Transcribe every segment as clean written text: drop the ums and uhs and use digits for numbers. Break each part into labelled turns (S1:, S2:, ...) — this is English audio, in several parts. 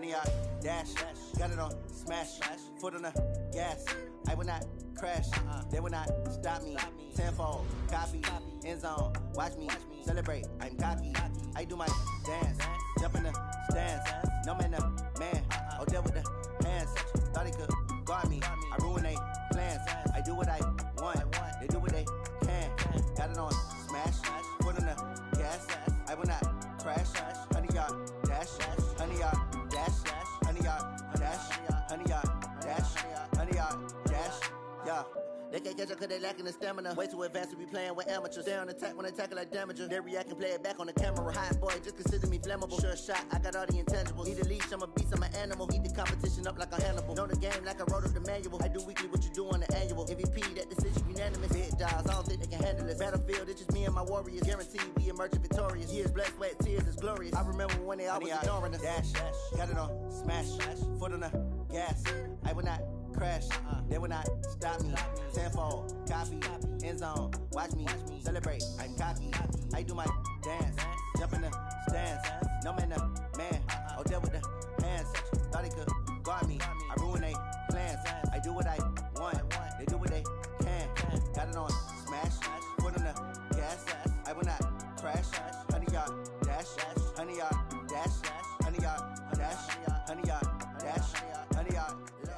S1: 100-yard dash. Got it on smash. Foot on the gas. I will not crash. They will not stop me. Tenfold, copy, end zone. Watch me celebrate. I'm cocky. I do my dance. Jump in the stands. No man, man. Oh, deal with the hands. Thought he could guard me. I ruin they plans. I do what I want. They do what they can. Got it on smash. Foot on the gas. I will not crash. 100-yard dash. 100-yard dash. 100-yard dash. 100-yard dash. 100-yard dash. Yeah. They can't catch up cause they lacking the stamina. Way too advanced to be playing with amateurs. Stay on attack when they tackle like damager. They react and play it back on the camera. Hot boy, just consider me flammable. Sure shot, I got all the intangibles. Need a leash, I'm a beast, I'm an animal. Eat the competition up like a Hannibal. Know the game like I wrote up the manual. I do weekly what you do on the annual. MVP, that decision unanimous. Hit dials, I don't think they can handle it. Battlefield, it's just me and my warriors. Guaranteed we emerge victorious. Years, blood, sweat, tears, is glorious. I remember when they always ignoring us. Dash, got it on smash. Foot on the gas. I will not crash. They will not stop me. Tenfold, copy, end zone. Watch me celebrate. I'm cocky. I do my dance. Jump in the stands. No man, man. Oh, deal with the hands. Thought he could guard me. I ruin they plans. I do what I want. They do what they can. Got it on smash. Foot on the gas. I will not crash. 100-yard dash. 100-yard dash. 100-yard dash. 100-yard dash. 100-yard dash.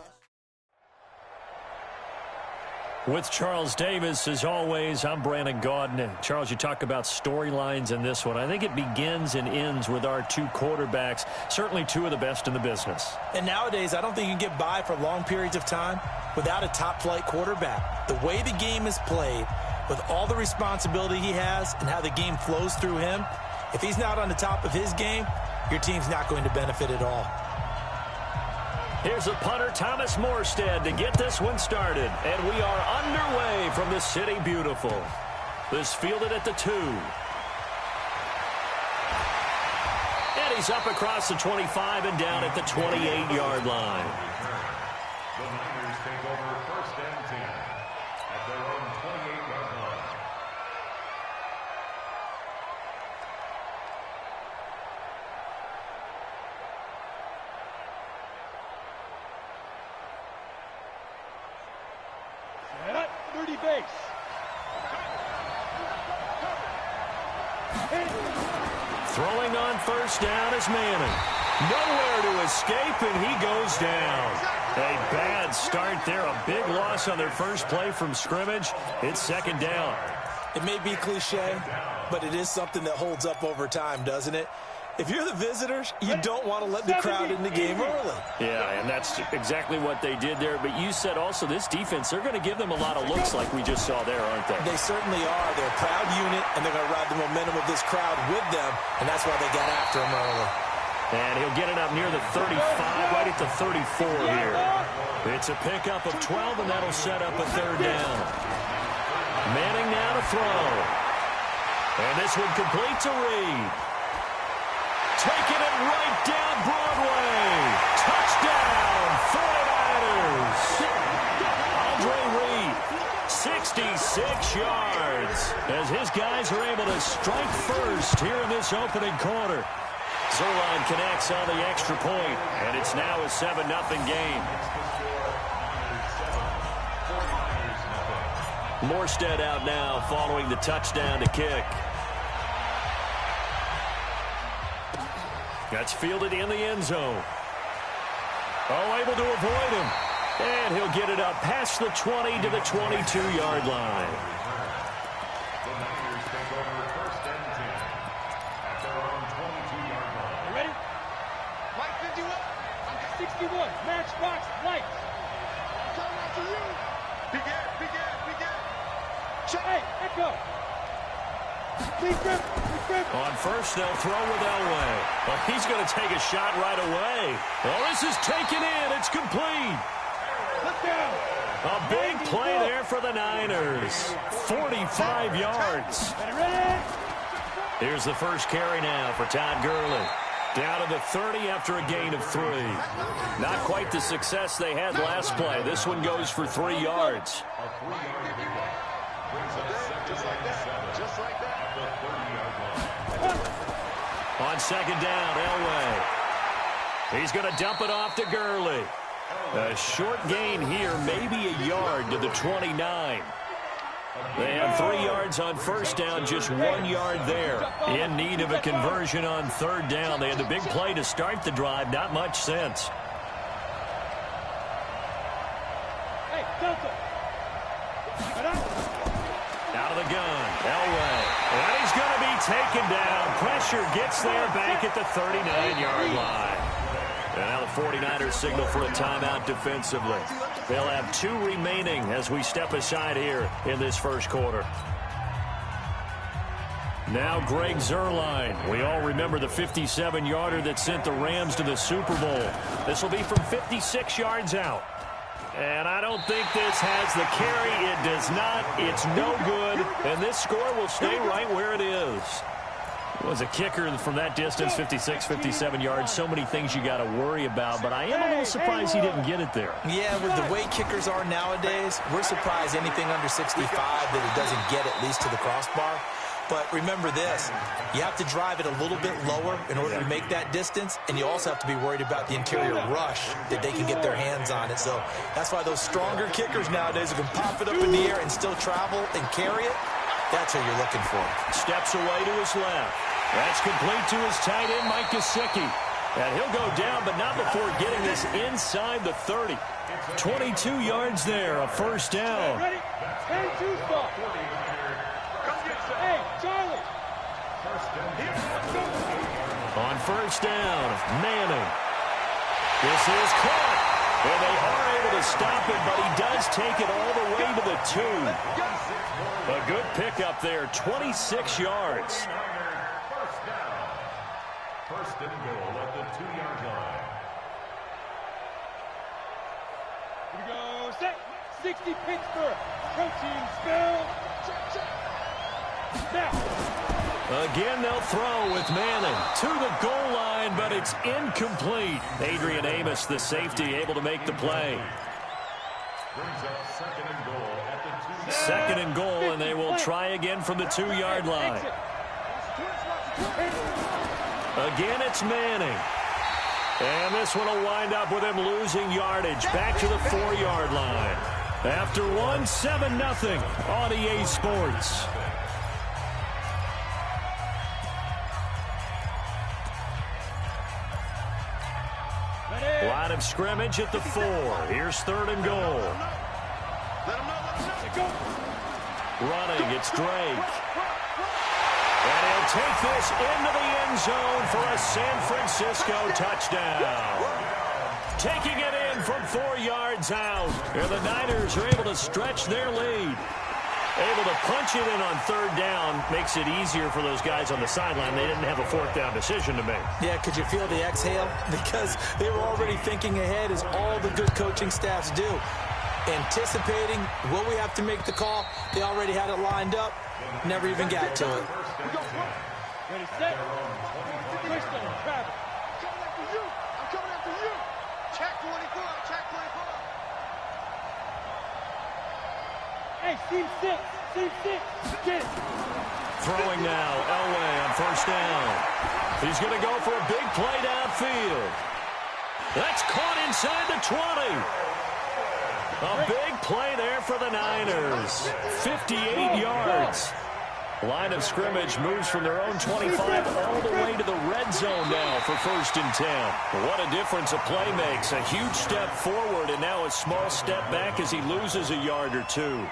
S2: With Charles Davis, as always, I'm Brandon Gaudin. Charles, you talk about storylines in this one. I think it begins and ends with our two quarterbacks, certainly two of the best in the business.
S3: And nowadays, I don't think you can get by for long periods of time without a top-flight quarterback. The way the game is played, with all the responsibility he has and how the game flows through him, if he's not on the top of his game, your team's not going to benefit at all.
S2: Here's the punter, Thomas Morstead, to get this one started. And we are underway from the City Beautiful. This fielded at the 2. And he's up across the 25 and down at the 28-yard line.
S4: The Niners take over first and 10 at their own 28-yard line.
S5: Dirty base.
S2: Throwing on first down is Manning. Nowhere to escape, and he goes down. A bad start there. A big loss on their first play from scrimmage. It's second down.
S3: It may be cliche, but it is something that holds up over time, doesn't it? If you're the visitors, you don't want to let the crowd in the game early.
S2: Yeah, and that's exactly what they did there. But you said also this defense, they're going to give them a lot of looks like we just saw there, aren't they?
S3: They certainly are. They're a proud unit, and they're going to ride the momentum of this crowd with them, and that's why they got after him early.
S2: And he'll get it up near the 35, right at the 34 here. It's a pickup of 12, and that'll set up a third down. Manning now to throw. And this one complete to Reed. Taking it right down Broadway. Touchdown, 49ers. Andre Reed, 66 yards. As his guys are able to strike first here in this opening quarter. Zuerlein connects on the extra point, and it's now a 7-0 game. Morstead out now following the touchdown to kick. That's fielded in the end zone. Oh, able to avoid him. And he'll get it up past the 20 to the 22-yard line.
S4: The Niners take over first and 10 at their own 22-yard line.
S5: You ready? Mike 51. I'm 61. Matchbox lights. Coming out to you. Begin. Hey, echo. Please grip.
S2: On first, they'll throw with Elway. Well, he's going to take a shot right away. Well, this is taken in. It's complete.
S5: Look down.
S2: A big play there for the Niners. 45 yards.
S5: Ready?
S2: Here's the first carry now for Todd Gurley. Down to the 30 after a gain of 3. Not quite the success they had last play. This one goes for 3 yards.
S4: A 3-yard pickup brings us second and 7. Just like that. At the 30-yard line.
S2: On second down, Elway. He's going to dump it off to Gurley. A short gain here, maybe a yard to the 29. They have 3 yards on first down, just 1 yard there. In need of a conversion on third down. They had the big play to start the drive, not much since.
S5: Hey, Delta.
S2: Out of the gun, Elway. And he's going to be taken down. Pressure gets there back at the 39-yard line. And now the 49ers signal for a timeout defensively. They'll have 2 remaining as we step aside here in this first quarter. Now Greg Zuerlein. We all remember the 57-yarder that sent the Rams to the Super Bowl. This will be from 56 yards out. And I don't think this has the carry. It does not. It's no good. And this score will stay right where it is. Was a kicker from that distance, 56, 57 yards. So many things you got to worry about, but I am a little surprised he didn't get it there.
S3: Yeah, with the way kickers are nowadays, we're surprised anything under 65 that it doesn't get at least to the crossbar. But remember this, you have to drive it a little bit lower in order to make that distance, and you also have to be worried about the interior rush that they can get their hands on it. So that's why those stronger kickers nowadays who can pop it up in the air and still travel and carry it, that's what you're looking for.
S2: Steps away to his left. That's complete to his tight end, Mike Gesicki. And he'll go down, but not before getting this inside the 30. 22 yards there, a first down.
S5: Ready? 10-2 stop. Hey, Charlie.
S2: On first down, Manning. This is caught. And they are able to stop it, but he does take it all the way to the 2. A good pickup there, 26 yards.
S4: First and goal at the 2-yard line.
S5: Here we go. Set. 60 Pittsburgh. Protein spell. Now.
S2: Again, they'll throw with Manning to the goal line, but it's incomplete. Adrian Amos, the safety, able to make the play.
S4: Brings up second and goal at the 2.
S2: Second and goal, and they will try again from the 2-yard line. Again, it's Manning. And this one will wind up with him losing yardage back to the 4-yard line. After one, 7-0 on EA Sports. Line of scrimmage at the 4. Here's third and goal. Running, it's Drake. And he'll take this into the end zone for a San Francisco touchdown. Taking it in from 4 yards out. And the Niners are able to stretch their lead. Able to punch it in on third down makes it easier for those guys on the sideline. They didn't have a fourth down decision to make.
S3: Yeah, could you feel the exhale? Because they were already thinking ahead, as all the good coaching staffs do. Anticipating, will we have to make the call? They already had it lined up. Never even got to it.
S5: Ready, set. Touchdown, Travis. I'm coming after you. I'm coming after you. Check 24. Check 24. Hey, team 6. Team 6. Get it.
S2: Throwing now, Elway on first down. He's going to go for a big play downfield. That's caught inside the 20. A big play there for the Niners. 58 yards. Line of scrimmage moves from their own 25 all the way to the red zone now for first and 10. What a difference a play makes. A huge step forward and now a small step back as he loses a yard or 2.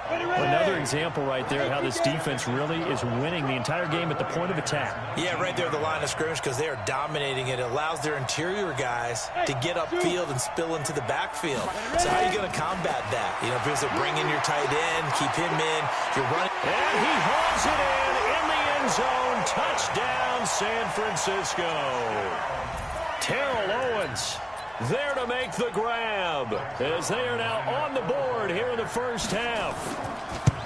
S2: Another example right there how this defense really is winning the entire game at the point of attack.
S3: Yeah, right there at the line of scrimmage, because they are dominating it. It allows their interior guys to get upfield and spill into the backfield. So how are you going to combat that? You know, because bring in your tight end, keep him in, you're running.
S2: And he hauls it in the end zone. Touchdown, San Francisco. Terrell Owens there to make the grab as they are now on the board here in the first half.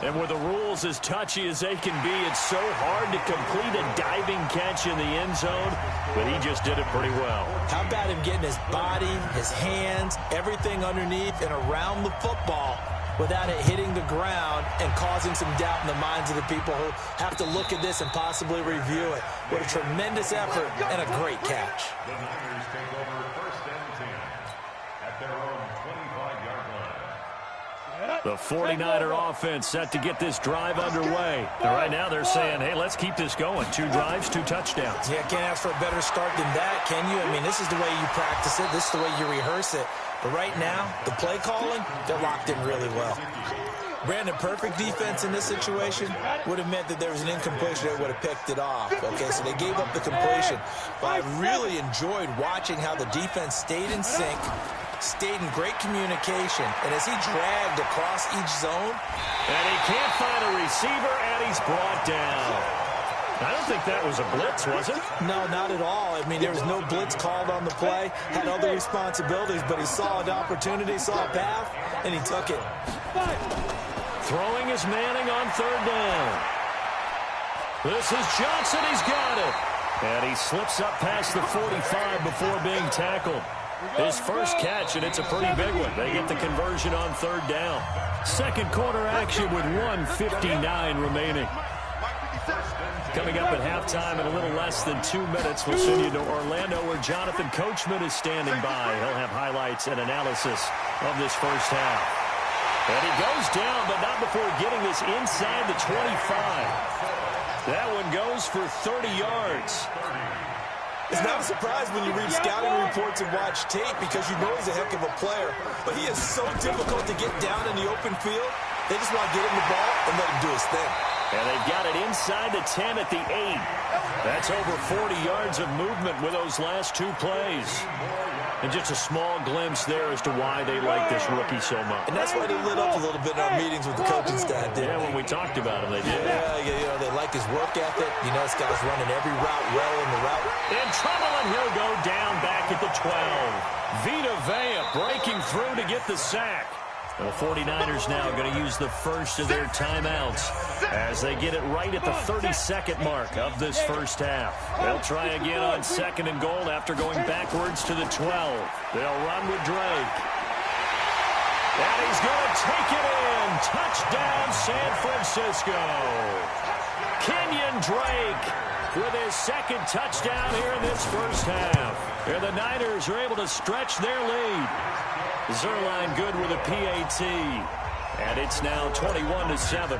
S2: And with the rules as touchy as they can be, it's so hard to complete a diving catch in the end zone, but he just did it pretty well.
S3: How about him getting his body, his hands, everything underneath and around the football without it hitting the ground and causing some doubt in the minds of the people who have to look at this and possibly review it. What a tremendous effort and a great catch.
S4: The Niners take over first and 10 at their own 25-yard line.
S2: The 49er offense set to get this drive underway. And right now they're saying, hey, let's keep this going. 2 drives, 2 touchdowns.
S3: Yeah, can't ask for a better start than that, can you? I mean, this is the way you practice it. This is the way you rehearse it. But right now, the play calling, they're locked in really well. Brandon, perfect defense in this situation would have meant that there was an incompletion that would have picked it off. Okay, so they gave up the completion. But I really enjoyed watching how the defense stayed in sync, stayed in great communication, and as he dragged across each zone.
S2: And he can't find a receiver, and he's brought down. I don't think that was a blitz, was it?
S3: No, not at all. I mean, there was no blitz called on the play, had other responsibilities, but he saw an opportunity, saw a path, and he took it.
S2: Throwing is Manning on 3rd down. This is Johnson. He's got it. And he slips up past the 45 before being tackled. His first catch, and it's a pretty big one. They get the conversion on 3rd down. Second quarter action with 1:59 remaining. Coming up at halftime in a little less than 2 minutes, we'll send you to Orlando where Jonathan Coachman is standing by. He'll have highlights and analysis of this first half. And he goes down, but not before getting this inside the 25. That one goes for 30 yards.
S3: It's not a surprise when you read scouting reports and watch tape because you know he's a heck of a player. But he is so difficult to get down in the open field. They just want to get him the ball and let him do his thing.
S2: And they've got it inside the 10 at the 8. That's over 40 yards of movement with those last 2 plays. And just a small glimpse there as to why they like this rookie so much.
S3: And that's why they lit up a little bit in our meetings with the coaching staff, didn't they?
S2: Yeah, when we talked about him, they did.
S3: Yeah, you know, they like his work ethic. You know, this guy's running every route well in the route.
S2: In trouble, and he'll go down back at the 12. Vita Vea breaking through to get the sack. The 49ers now going to use the first of their timeouts as they get it right at the 32nd mark of this first half. They'll try again on 2nd and goal after going backwards to the 12. They'll run with Drake. And he's going to take it in. Touchdown, San Francisco. Kenyon Drake with his 2nd touchdown here in this first half. And the Niners are able to stretch their lead. Zerline good with a PAT. And it's now 21-7.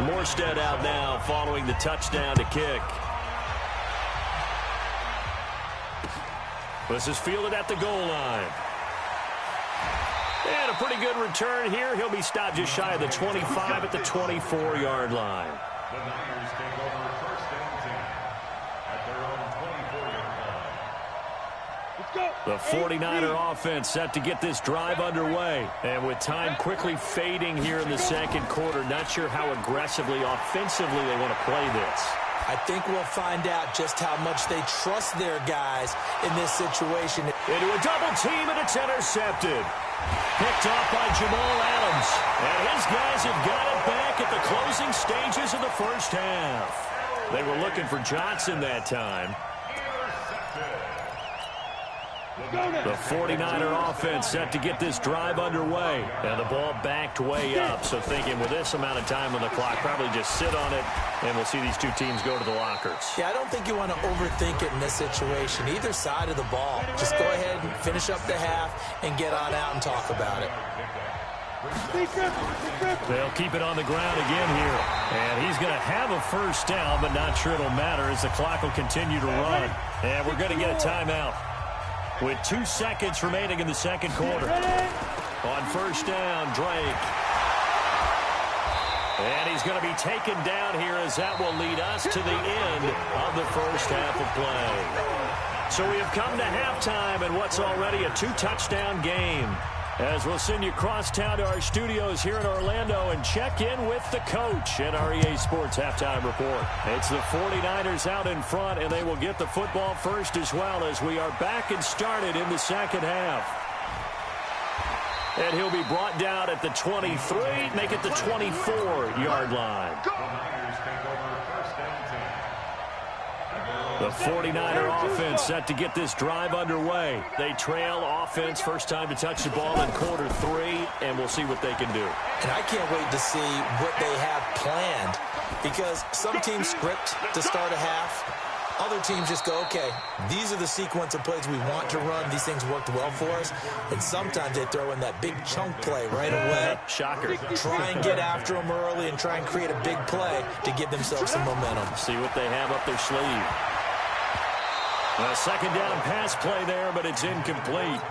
S2: Morstead out now following the touchdown to kick. This is fielded at the goal line. And a pretty good return here. He'll be stopped just shy of the 25 at the 24-yard line.
S4: The Niners take over first and 10 at their own 24-yard line.
S2: The 49er offense set to get this drive underway. And with time quickly fading here in the second quarter, not sure how aggressively, offensively they want to play this.
S3: I think we'll find out just how much they trust their guys in this situation.
S2: Into a double team, and it's intercepted. Picked off by Jamal Adams. And his guys have got it back at the closing stages of the first half. They were looking for Johnson that time. The 49er offense set to get this drive underway. And the ball backed way up. So thinking with this amount of time on the clock, probably just sit on it, and we'll see these two teams go to the lockers.
S3: Yeah, I don't think you want to overthink it in this situation. Either side of the ball. Just go ahead and finish up the half and get on out and talk about it.
S2: They'll keep it on the ground again here. And he's going to have a first down, but not sure it'll matter as the clock will continue to run. And we're going to get a timeout with 2 seconds remaining in the second quarter. On first down, Drake. And he's going to be taken down here as that will lead us to the end of the first half of play. So we have come to halftime in what's already a 2-touchdown game. As we'll send you across town to our studios here in Orlando and check in with the coach at our EA Sports Halftime Report. It's the 49ers out in front, and they will get the football first as well as we are back and started in the second half. And he'll be brought down at the 23, make it the 24-yard line.
S4: The Niners take over first and 10 at
S2: The 49er offense set to get this drive underway. They trail offense, first time to touch the ball in quarter 3, and we'll see what they can do.
S3: And I can't wait to see what they have planned, because some teams script to start a half. Other teams just go, okay, these are the sequence of plays we want to run. These things worked well for us. And sometimes they throw in that big chunk play right away.
S2: Shocker.
S3: Try and get after them early and try and create a big play to give themselves some momentum.
S2: See what they have up their sleeve. A second down pass play there, but it's incomplete.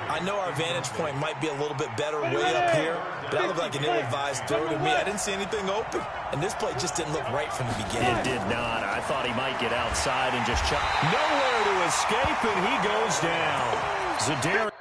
S3: I know our vantage point might be a little bit better way up here, but that looked like an ill-advised throw to me. I didn't see anything open, and this play just didn't look right from the beginning.
S2: It did not. I thought he might get outside and just chop. Nowhere to escape, and he goes down. Zadarius.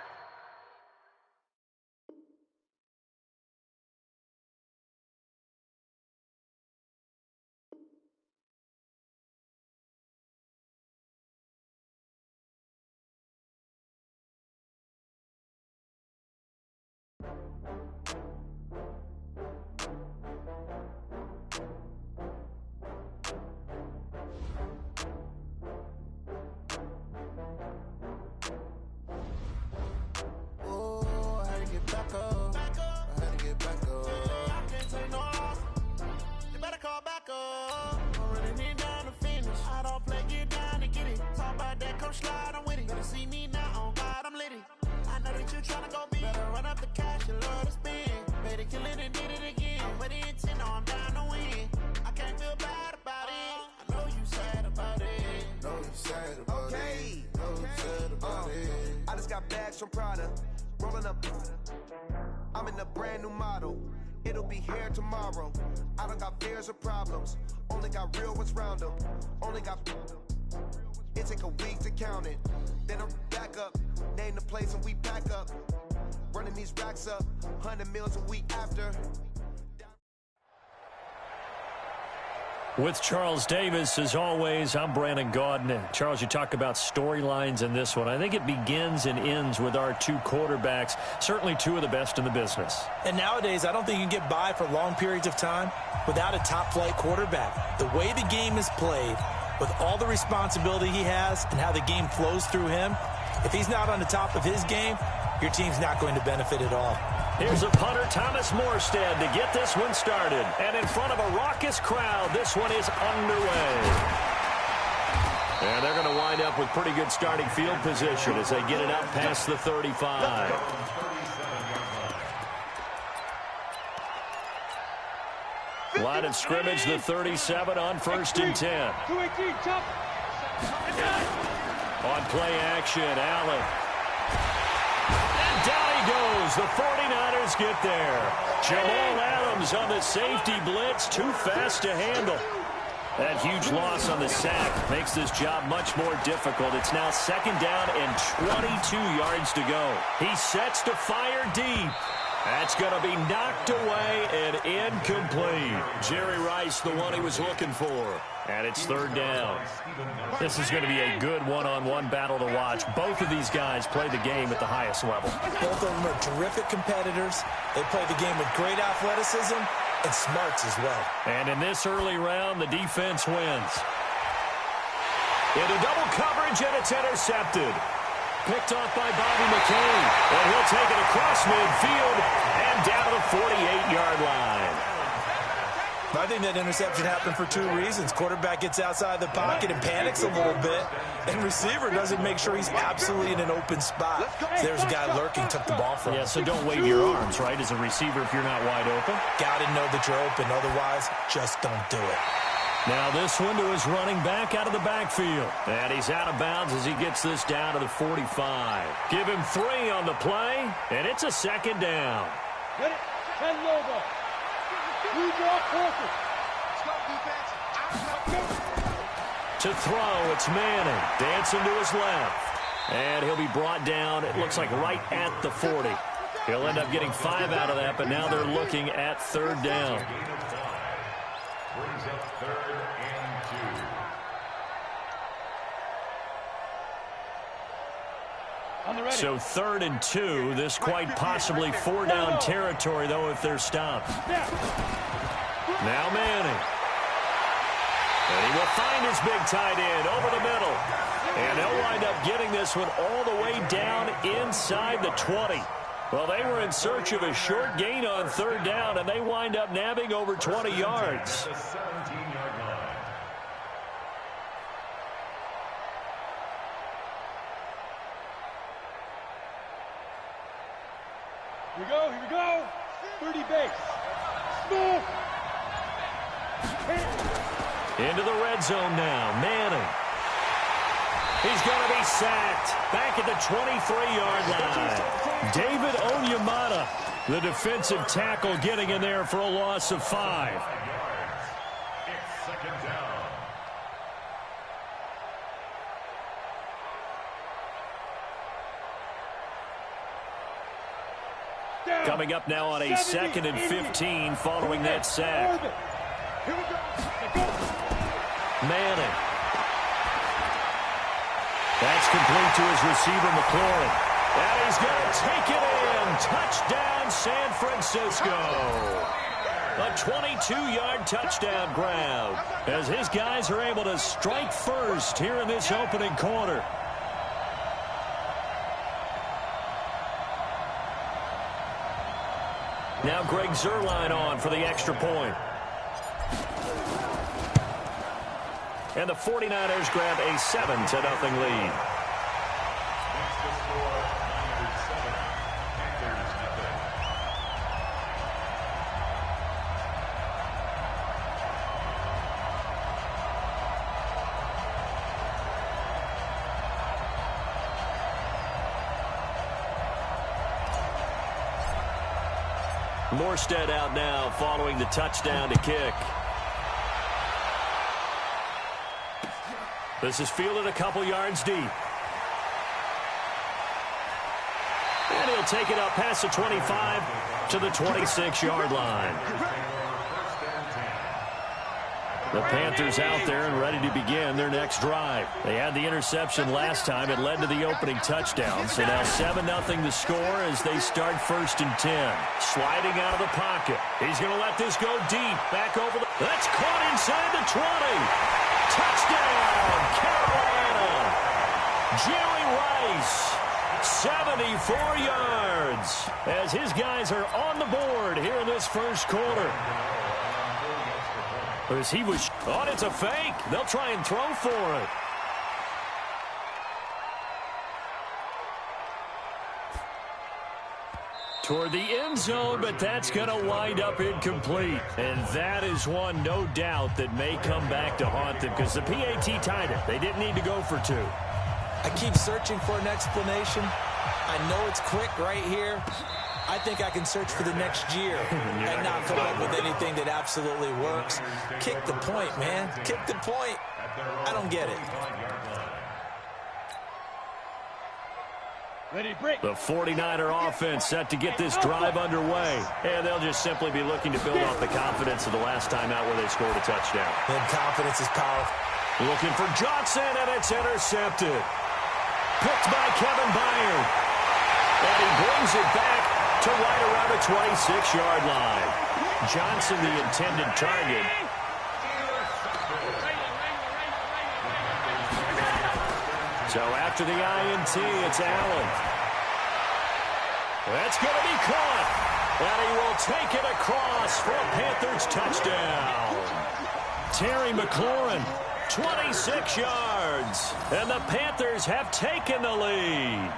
S6: From Prada, rolling up. I'm in a brand new model. It'll be here tomorrow. I don't got fears or problems. Only got real ones round them. Only got. It take a week to count it. Then I'm back up. Name the place and we pack up. Running these racks up. 100 meals a week after.
S2: With Charles Davis, as always, I'm Brandon Gaudin. Charles, you talk about storylines in this one. I think it begins and ends with our two quarterbacks, certainly two of the best in the business.
S3: And nowadays, I don't think you can get by for long periods of time without a top-flight quarterback. The way the game is played, with all the responsibility he has and how the game flows through him, if he's not on the top of his game, your team's not going to benefit at all.
S2: Here's a punter, Thomas Morstead, to get this one started. And in front of a raucous crowd, this one is underway. And they're going to wind up with pretty good starting field position as they get it up past the 35. Line of scrimmage, the 37 on 1st and 10. On play action, Allen. Down he goes. The 49ers get there. Jamal Adams on the safety blitz. Too fast to handle. That huge loss on the sack makes this job much more difficult. It's now 2nd down and 22 yards to go. He sets to fire deep. That's going to be knocked away and incomplete. Jerry Rice, the one he was looking for. And it's 3rd down. This is going to be a good one-on-one battle to watch. Both of these guys play the game at the highest level.
S3: Both of them are terrific competitors. They play the game with great athleticism and smarts as well.
S2: And in this early round, the defense wins. Into double coverage, and it's intercepted. Picked off by Bobby McCain. And he'll take it across midfield and down to the 48-yard line.
S3: I think that interception happened for 2 reasons. Quarterback gets outside the pocket and panics a little bit, and receiver doesn't make sure he's absolutely in an open spot. There's a guy lurking, took the ball from him.
S2: Yeah, so don't wave your arms, right, as a receiver if you're not wide open.
S3: Got to know that you're open. Otherwise, just don't do it.
S2: Now this one to his running back out of the backfield. And he's out of bounds as he gets this down to the 45. Give him 3 on the play, and it's a 2nd down.
S5: Get it. 10 over.
S2: To throw, it's Manning. Dancing to his left. And he'll be brought down, it looks like right at the 40. He'll end up getting 5 out of that, but now they're looking at 3rd down.
S4: Brings up 3rd and 2.
S2: So 3rd and 2. This quite possibly 4-down territory, though, if they're stopped. Now Manning. And he will find his big tight end over the middle. And they'll wind up getting this one all the way down inside the 20. Well, they were in search of a short gain on third down, and they wind up nabbing over 20 yards.
S4: The 17-yard line.
S5: Here we go. 30 base. Small.
S2: Into the red zone now. Manning. He's going to be sacked. Back at the 23-yard line. David Onyemata, the defensive tackle, getting in there for a loss of 5.
S4: It's second down.
S2: Coming up now on a 2nd and 15 following that sack.
S5: Here we go.
S2: Manning. That's complete to his receiver, McLaurin. And he's going to take it in. Touchdown, San Francisco. A 22-yard touchdown grab as his guys are able to strike first here in this opening quarter. Now Greg Zuerlein on for the extra point. And the 49ers grab a 7-0 lead.
S4: That's the score. Niners 7, Panthers nothing.
S2: Morstead out now following the touchdown to kick. This is fielded a couple yards deep. And he'll take it up past the 25 to the 26-yard line. The Panthers out there and ready to begin their next drive. They had the interception last time. It led to the opening touchdown. So now 7-0 the score as they start 1st and 10. Sliding out of the pocket. He's going to let this go deep. Back over the... That's caught inside the 20. Touchdown, Carolina. Jerry Rice, 74 yards. As his guys are on the board here in this first quarter. As he was on, it's a fake. They'll try and throw for it. Toward the end zone, but that's going to wind up incomplete. And that is one, no doubt, that may come back to haunt them because the PAT tied it. They didn't need to go for 2.
S3: I keep searching for an explanation. I know it's quick right here. I think I can search for the next year and not come up with anything that absolutely works. Kick the point, man. Kick the point. I don't get it.
S5: Ready, break.
S2: The 49er offense set to get this drive underway. And they'll just simply be looking to build off the confidence of the last time out where they scored a touchdown.
S3: And confidence is powerful.
S2: Looking for Johnson, and it's intercepted. Picked by Kevin Byard. And he brings it back to right around the 26-yard line. Johnson, the intended target. So after the INT, it's Allen. That's going to be caught. And he will take it across for a Panthers touchdown. Terry McLaurin, 26 yards. And the Panthers have taken the lead.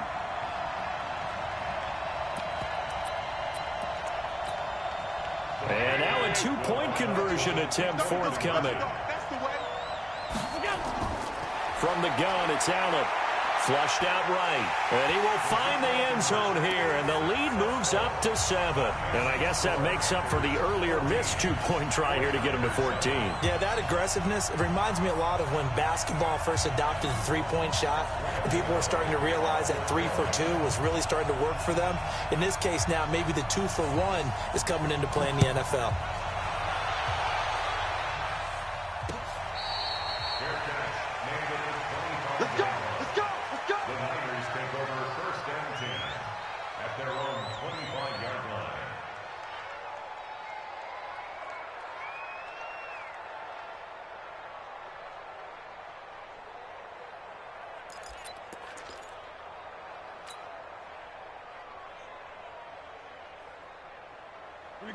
S2: And now a two-point conversion attempt forthcoming. From the gun, it's Allen. Flushed out right. And he will find the end zone here, and the lead moves up to 7. And I guess that makes up for the earlier missed two-point try here to get him to 14.
S3: Yeah, that aggressiveness, it reminds me a lot of when basketball first adopted the three-point shot, and people were starting to realize that 3 for 2 was really starting to work for them. In this case now, maybe the 2 for 1 is coming into play in the NFL.
S5: Let's go. Let's go. Let's go.
S4: The Niners take over 1st and 10 at their own 25-yard line.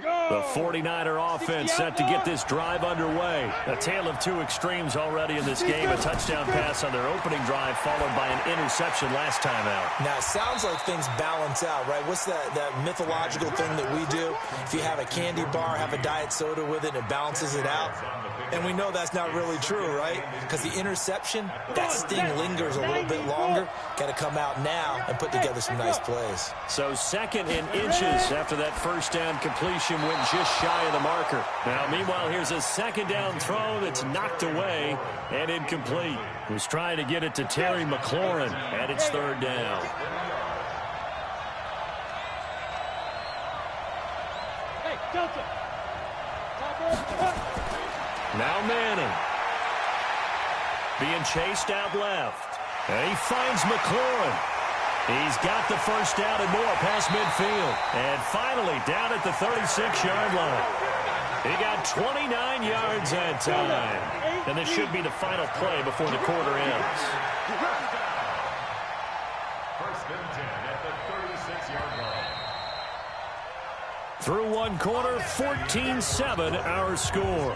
S2: The 49er offense set to get this drive underway. A tale of two extremes already in this game. A touchdown pass on their opening drive followed by an interception last time out.
S3: Now, it sounds like things balance out, right? What's that mythological thing that we do? If you have a candy bar, have a diet soda with it, it balances it out. And we know that's not really true, right? Because the interception, that sting lingers a little bit longer. Got to come out now and put together some nice plays.
S2: So 2nd and inches after that first down completion went just shy of the marker. Now, meanwhile, here's a 2nd down throw that's knocked away and incomplete. Was trying to get it to Terry McLaurin, and it's 3rd down.
S5: Hey, Delta.
S2: Now Manning. Being chased out left. And he finds McLaurin. He's got the first down and more past midfield. And finally down at the 36-yard line. He got 29 yards that time. And this should be the final play before the quarter ends.
S4: 1st and 10 at the 36-yard line.
S2: Through one quarter, 14-7 our score.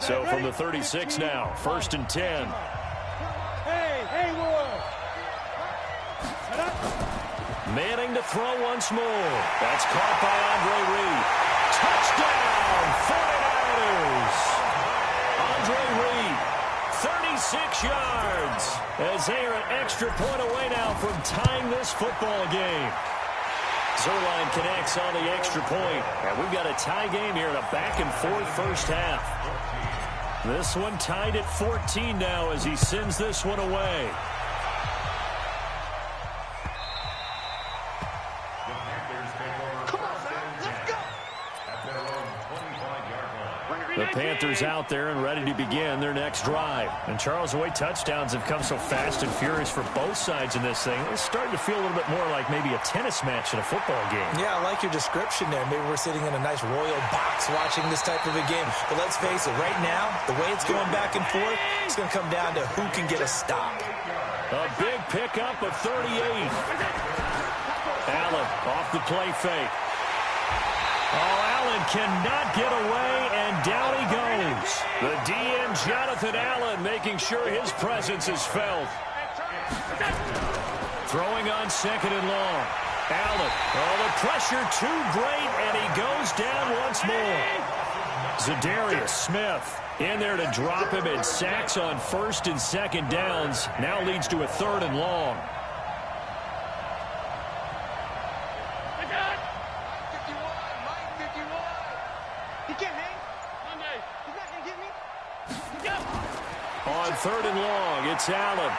S2: So from the 36 now, 1st and 10.
S5: Hey, Haywood.
S2: Manning to throw once more. That's caught by Andre Reed. Touchdown, 49ers. Andre Reed, 36 yards. As they are an extra point away now from tying this football game. Zuerlein connects on the extra point. And we've got a tie game here in a back-and-forth first half. This one tied at 14 now as he sends this one away. The Panthers out there and ready to begin their next drive. And Charles, the way touchdowns have come so fast and furious for both sides in this thing, it's starting to feel a little bit more like maybe a tennis match in a football game. Yeah, I like your description there. Maybe we're sitting in a nice royal box watching this type of a game. But let's face it, right now, the way it's going back and forth, it's going to come down to who can get a stop. A big pickup of 38. Allen off the play fake. Oh, Allen cannot get away, and down he goes. The DN, Jonathan Allen, making sure his presence is felt. Throwing on 2nd and long. Allen, oh, the pressure too great, and he goes down once more. Za'Darius Smith in there to drop him, and sacks on 1st and 2nd downs. Now leads to a 3rd and long. On 3rd and long, it's Allen.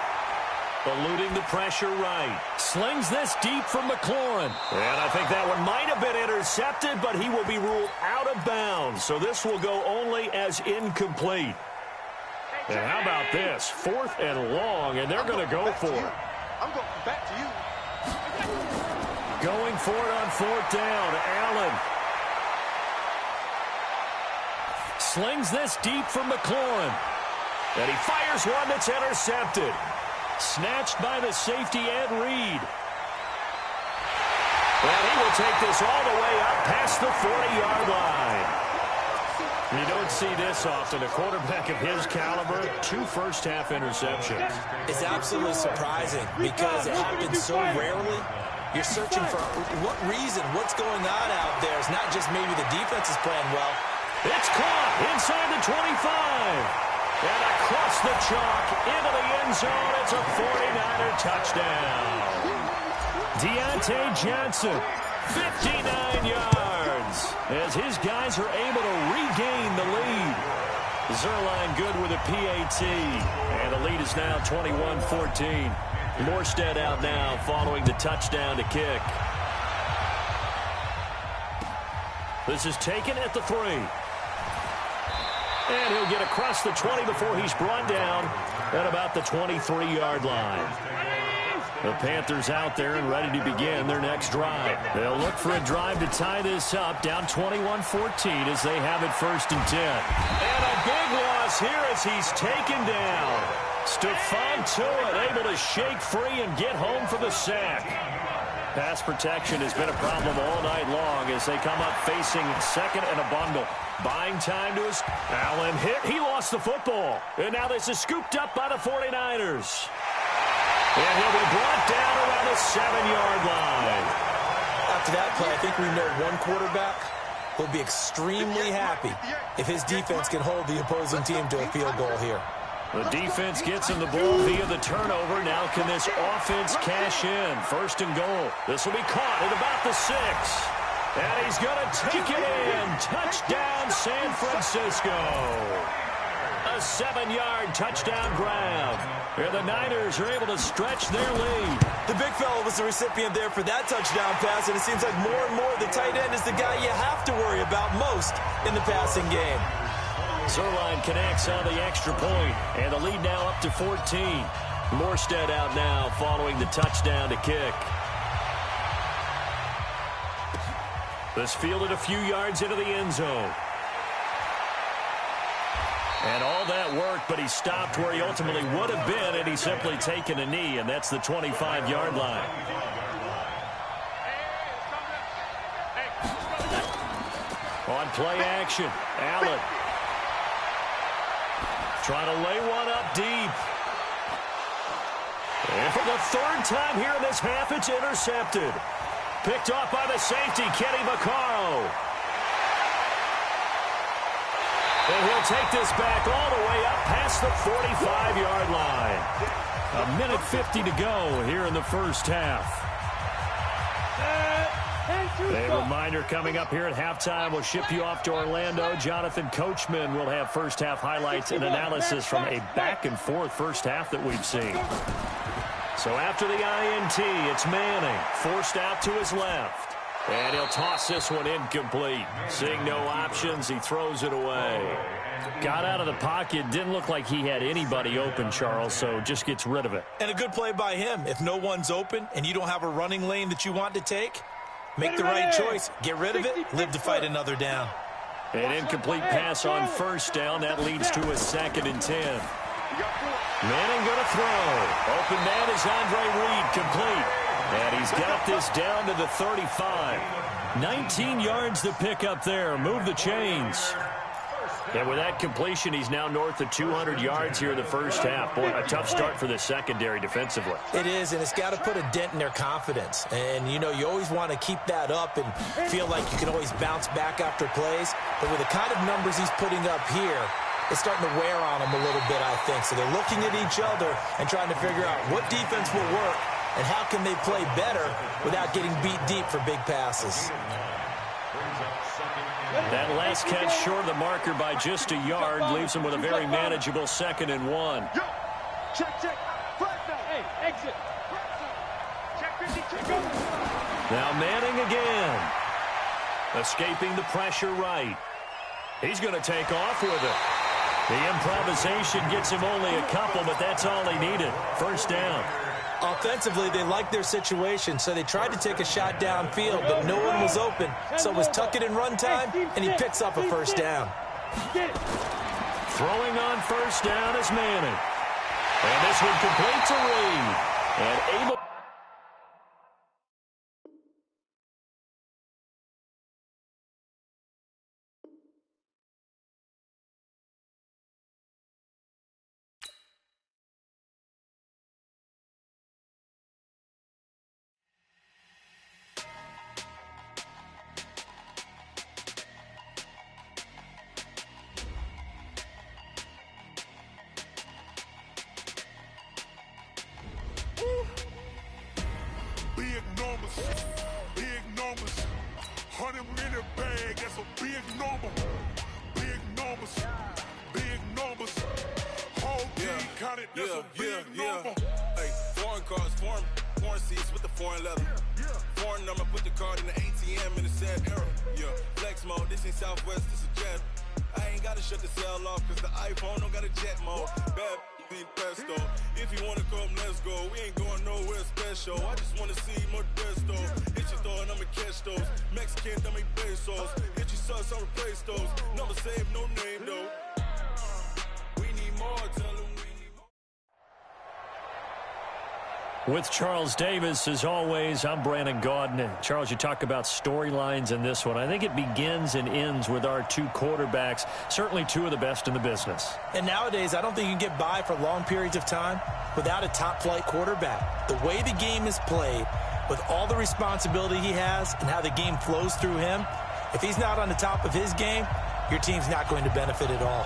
S2: Eluding the pressure right. Slings this deep from McLaurin. And I think that one might have been intercepted, but he will be ruled out of bounds. So this will go only as incomplete. And how about this? 4th and long, and they're going to go for it.
S6: I'm going back to you.
S2: Going for it on 4th down. Allen slings this deep from McLaurin. And he fires one that's intercepted. Snatched by the safety, Ed Reed. And he will take this all the way up past the 40-yard line. You don't see this often. A quarterback of his caliber, 2 first-half interceptions. It's absolutely surprising because it happens so rarely. You're searching for what reason, what's going on out there. It's not just maybe the defense is playing well. It's caught inside the 25. And across the chalk into the end zone. It's a 49er touchdown. Deontay Johnson, 59 yards. As his guys are able to regain the lead. Zuerlein good with a PAT. And the lead is now 21-14. Morstead out now following the touchdown to kick. This is taken at the 3. And he'll get across the 20 before he's brought down at about the 23-yard line. The Panthers out there and ready to begin their next drive. They'll look for a drive to tie this up, down 21-14 as they have it 1st and 10. And a big loss here as he's taken down. Stephon Tuitt able to shake free and get home for the sack. Pass protection has been a problem all night long as they come up facing second and a bundle. Buying time to his... Allen hit. He lost the football. And now this is scooped up by the 49ers. And he'll be brought down around the 7-yard line.
S3: After that play, I think we know one quarterback will be extremely happy if his defense can hold the opposing team to a field goal here.
S2: The defense gets him the ball via the turnover. Now can this offense cash in? First and goal. This will be caught at about the 6. And he's going to take it in. Touchdown, San Francisco. A 7-yard touchdown grab. Here the Niners are able to stretch their lead.
S3: The big fella was the recipient there for that touchdown pass, and it seems like more and more the tight end is the guy you have to worry about most in the passing game.
S2: Zuerlein connects on the extra point, and the lead now up to 14. Morstead out now following the touchdown to kick. This fielded a few yards into the end zone. And all that work, but he stopped where he ultimately would have been, and he's simply taken a knee, and that's the 25-yard line. On play action, Allen. Trying to lay one up deep. And for the third time here in this half, it's intercepted. Picked off by the safety, Kenny Vaccaro. And he'll take this back all the way up past the 45-yard line. A minute 50 to go here in the first half. A reminder coming up here at halftime. We'll ship you off to Orlando. Jonathan Coachman will have first half highlights and analysis from a back-and-forth first half that we've seen. So after the INT, it's Manning, forced out to his left. And he'll toss this one incomplete. Seeing no options, he throws it away. Got out of the pocket, didn't look like he had anybody open, Charles, so just gets rid of it.
S3: And a good play by him. If no one's open and you don't have a running lane that you want to take, make the right choice. Get rid of it, live to fight another down.
S2: An incomplete pass on first down. That leads to a 2nd and 10. Manning going to throw. Open man is Andre Reed, complete. And he's got this down to the 35. 19 yards to pick up there. Move the chains. And with that completion, he's now north of 200 yards here in the first half. Boy, a tough start for the secondary defensively.
S3: It is, and it's got to put a dent in their confidence. And, you know, you always want to keep that up and feel like you can always bounce back after plays. But with the kind of numbers he's putting up here, it's starting to wear on them a little bit, I think. So they're looking at each other and trying to figure out what defense will work and how can they play better without getting beat deep for big passes.
S2: That last catch short of the marker by just a yard leaves him with a very manageable 2nd and 1.
S5: Check. Hey, exit. Check 50, check.
S2: Now Manning again. Escaping the pressure right. He's going to take off with it. The improvisation gets him only a couple, but that's all he needed. First down.
S3: Offensively, they liked their situation, so they tried to take a shot downfield, but no one was open. So it was tuck it and run time, and he picks up a first down.
S2: Throwing on first down is Manning. And this one complete to Reed. And able...
S7: Big numbers, 100 in the bag, that's a big number. Big numbers, whole team counted, that's a big number.
S8: Hey, foreign cars, foreign seats with the foreign leather. Foreign number, put the card in the ATM in the sad era. Yeah, flex mode, this ain't Southwest, this is jet. I ain't gotta shut the cell off, cause the iPhone don't got a jet mode. Bad pesto. If you wanna come, let's go. We ain't going nowhere special. I just wanna see more Desto. Hit your throw and I'ma catch those. Mexican, dummy pesos. Hit your sus, I'll replace those. Number save, no name though. We need more, tell them we need more.
S2: With Charles Davis, as always, I'm Brandon Gaudin. Charles, you talk about storylines in this one. I think it begins and ends with our two quarterbacks, certainly two of the best in the business.
S3: And nowadays, I don't think you can get by for long periods of time without a top-flight quarterback. The way the game is played, with all the responsibility he has and how the game flows through him, if he's not on the top of his game, your team's not going to benefit at all.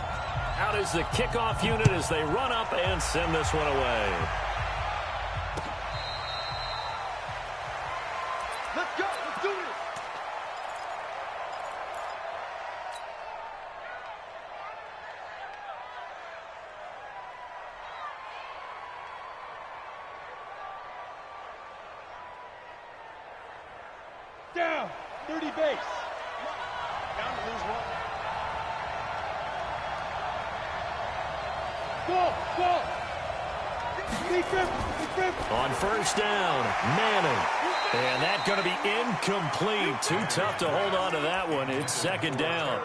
S2: Out is the kickoff unit as they run up and send this one away.
S5: Let's go. Let's do this. Down. 30 base. Down to lose one. Go. Defense.
S2: On first down, Manning. And that's going to be incomplete. Too tough to hold on to that one. It's second down.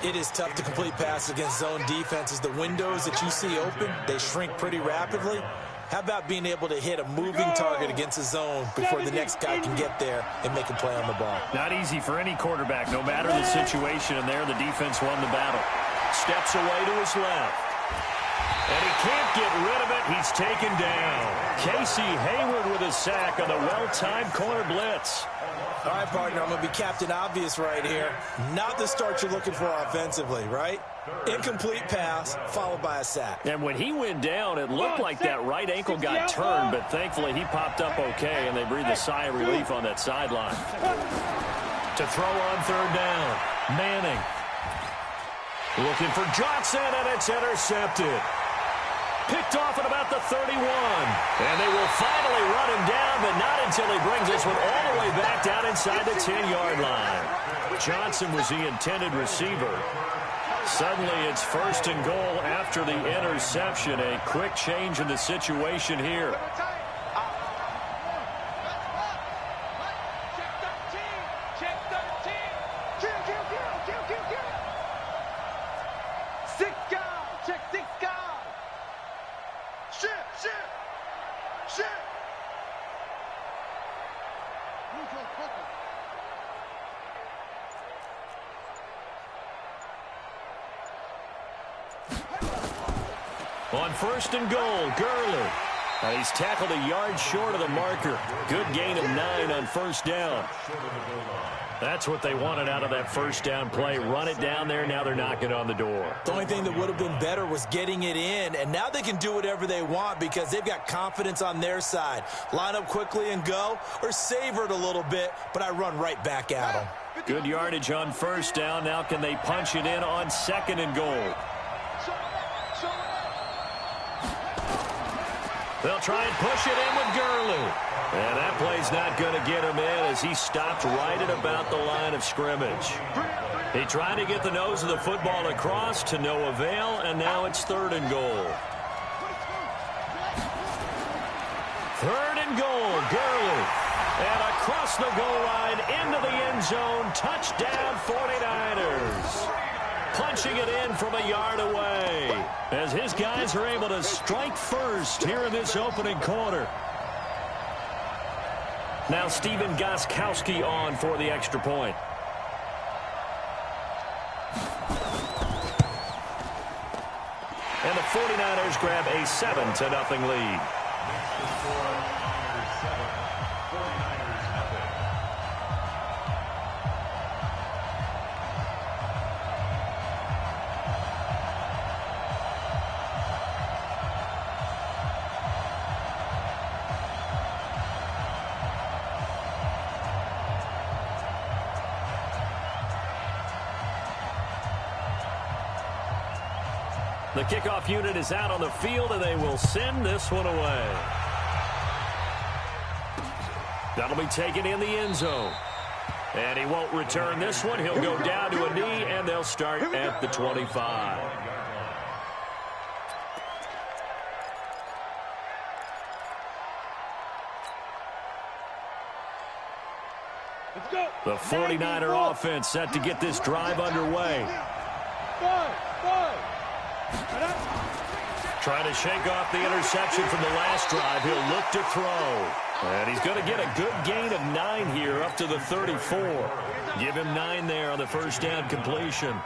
S3: It is tough to complete passes against zone defenses. The windows that you see open, they shrink pretty rapidly. How about being able to hit a moving target against a zone before the next guy can get there and make a play on the ball?
S2: Not easy for any quarterback, no matter the situation. And there, the defense won the battle. Steps away to his left. And he can't get rid of it. He's taken down. Casey Hayward with a sack on the well-timed corner blitz.
S3: All right, partner, I'm going to be Captain Obvious right here. Not the start you're looking for offensively, right? Incomplete pass followed by a sack.
S2: And when he went down, it looked like that right ankle got turned, but thankfully he popped up okay, and they breathed a sigh of relief on that sideline. To throw on third down, Manning. Looking for Johnson, and it's intercepted. Picked off at about the 31. And they will finally run him down, but not until he brings this one all the way back down inside the 10-yard line. Johnson was the intended receiver. Suddenly it's first and goal after the interception. A quick change in the situation here. On first and goal, Gurley. He's tackled a yard short of the marker. Good gain of 9 on first down. That's what they wanted out of that first down play. Run it down there. Now they're knocking on the door.
S3: The only thing that would have been better was getting it in, and now they can do whatever they want because they've got confidence on their side. Line up quickly and go, or savor it a little bit, but I run right back at them.
S2: Good yardage on first down. Now can they punch it in on second and goal? They'll try and push it in with Gurley. And that play's not going to get him in as he stopped right at about the line of scrimmage. He tried to get the nose of the football across to no avail, and now it's third and goal. Third and goal, Gurley. And across the goal line into the end zone. Touchdown 49ers. Punching it in from a yard away as his guys are able to strike first here in this opening quarter. Now Stephen Gostkowski on for the extra point. And the 49ers grab a 7-0 lead. The kickoff unit is out on the field, and they will send this one away. That'll be taken in the end zone. And he won't return this one. He'll go down to a knee, and they'll start at the 25. The 49er offense set to get this drive underway. Trying to shake off the interception from the last drive. He'll look to throw. And he's going to get a good gain of 9 here up to the 34. Give him 9 there on the first down completion.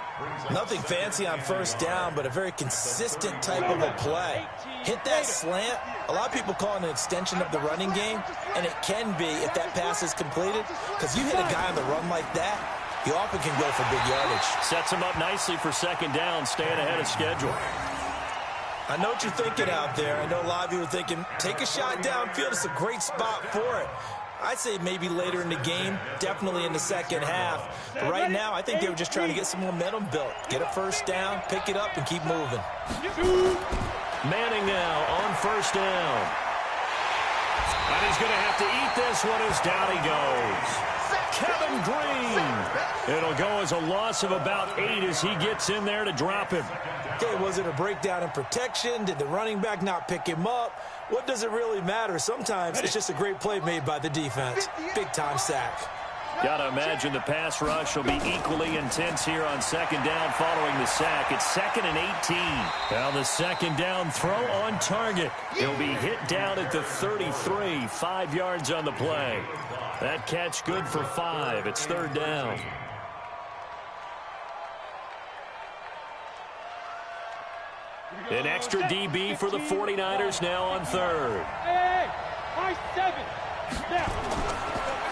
S3: Nothing fancy on first down, but a very consistent type of a play. Hit that slant. A lot of people call it an extension of the running game, and it can be if that pass is completed, because you hit a guy on the run like that, he often can go for big yardage.
S2: Sets him up nicely for second down, staying ahead of schedule.
S3: I know what you're thinking out there. I know a lot of you are thinking, take a shot downfield. It's a great spot for it. I'd say maybe later in the game, definitely in the second half. But right now, I think they were just trying to get some momentum built. Get a first down, pick it up, and keep moving.
S2: Manning now on first down. And he's going to have to eat this one as down he goes. Kevin Green. It'll go as a loss of about 8 as he gets in there to drop him.
S3: Okay, was it a breakdown in protection? Did the running back not pick him up? What does it really matter? Sometimes it's just a great play made by the defense. Big-time sack.
S2: Got to imagine the pass rush will be equally intense here on second down following the sack. It's 2nd and 18. Now the second down throw on target. He'll be hit down at the 33, 5 yards on the play. That catch good for 5. It's 3rd down. An extra DB for the 49ers now on 3rd.
S5: Hey, high 7.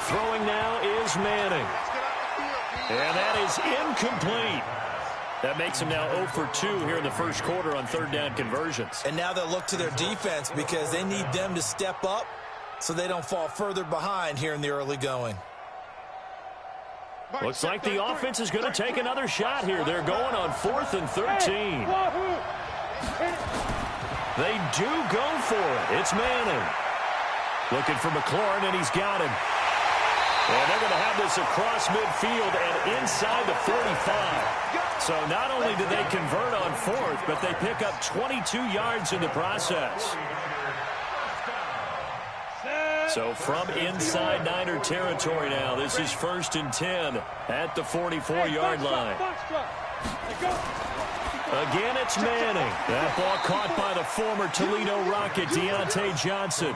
S2: Throwing now is Manning. And that is incomplete. That makes him now 0 for 2 here in the first quarter on 3rd down conversions.
S3: And now they'll look to their defense because they need them to step up so they don't fall further behind here in the early going.
S2: Looks like the offense is going to take another shot here. They're going on 4th and 13. They do go for it. It's Manning. Looking for McLaurin, and he's got him. And they're going to have this across midfield and inside the 45. So not only do they convert on 4th, but they pick up 22 yards in the process. So from inside Niner territory now, this is 1st and 10 at the 44-yard line. Again, it's Manning. That ball caught by the former Toledo Rocket, Deontay Johnson.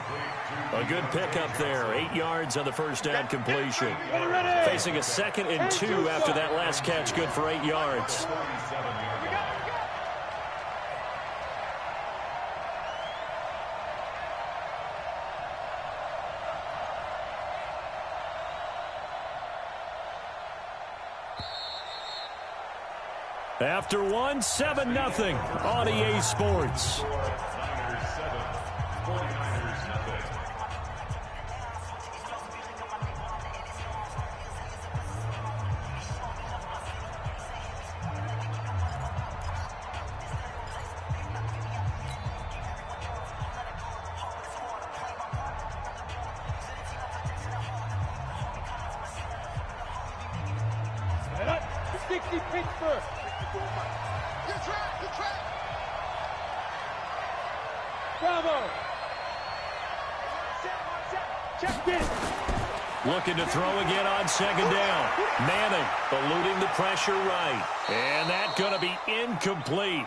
S2: A good pickup there. 8 yards on the first down completion. Facing a 2nd and 2 after that last catch, good for 8 yards. After one, 7-0 on EA Sports.
S5: Pittsburgh. Bravo. Check in.
S2: Looking to throw again on 2nd down. Manning eluding the pressure right. And that's going to be incomplete.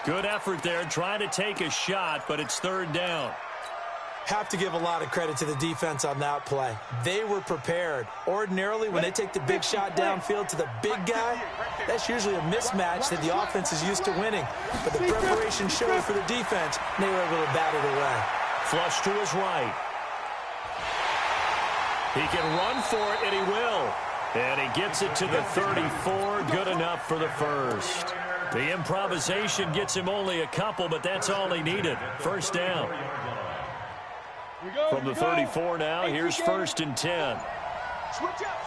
S2: Good effort there trying to take a shot, but it's 3rd down.
S3: Have to give a lot of credit to the defense on that play. They were prepared. Ordinarily, when they take the big shot downfield to the big guy, that's usually a mismatch that the offense is used to winning. But the preparation showed for the defense, and they were able to bat it away.
S2: Flush to his right. He can run for it, and he will. And he gets it to the 34. Good enough for the first. The improvisation gets him only a couple, but that's all he needed. 1st down. From the 34 now, here's 1st and 10.
S5: Switch up.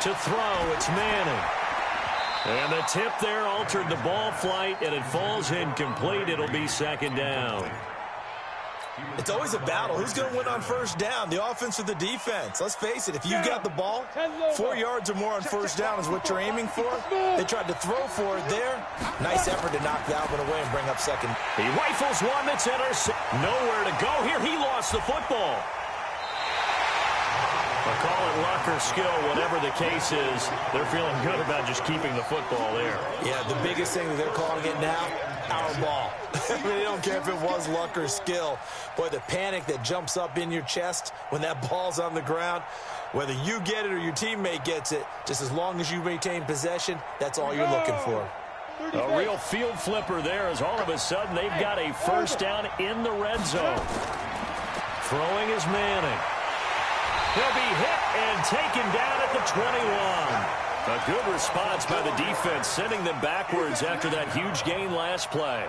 S2: To throw, it's Manning. And the tip there altered the ball flight, and it falls incomplete. It'll be 2nd down.
S3: It's always a battle. Who's going to win on 1st down, the offense or the defense? Let's face it, if you've got the ball, 4 yards or more on 1st down is what you're aiming for. They tried to throw for it there. Nice effort to knock that one away and bring up 2nd.
S2: He rifles one that's intercepted. Nowhere to go here. He lost the football. Call it luck or skill, whatever the case is, they're feeling good about just keeping the football there.
S3: Yeah, the biggest thing that they're calling it now, our ball. I mean, they don't care if it was luck or skill. Boy, the panic that jumps up in your chest when that ball's on the ground, whether you get it or your teammate gets it, just as long as you maintain possession, that's all you're looking for.
S2: A real field flipper there as all of a sudden they've got a first down in the red zone. Throwing is Manning. He'll be hit and taken down at the 21. A good response by the defense, sending them backwards after that huge gain last play.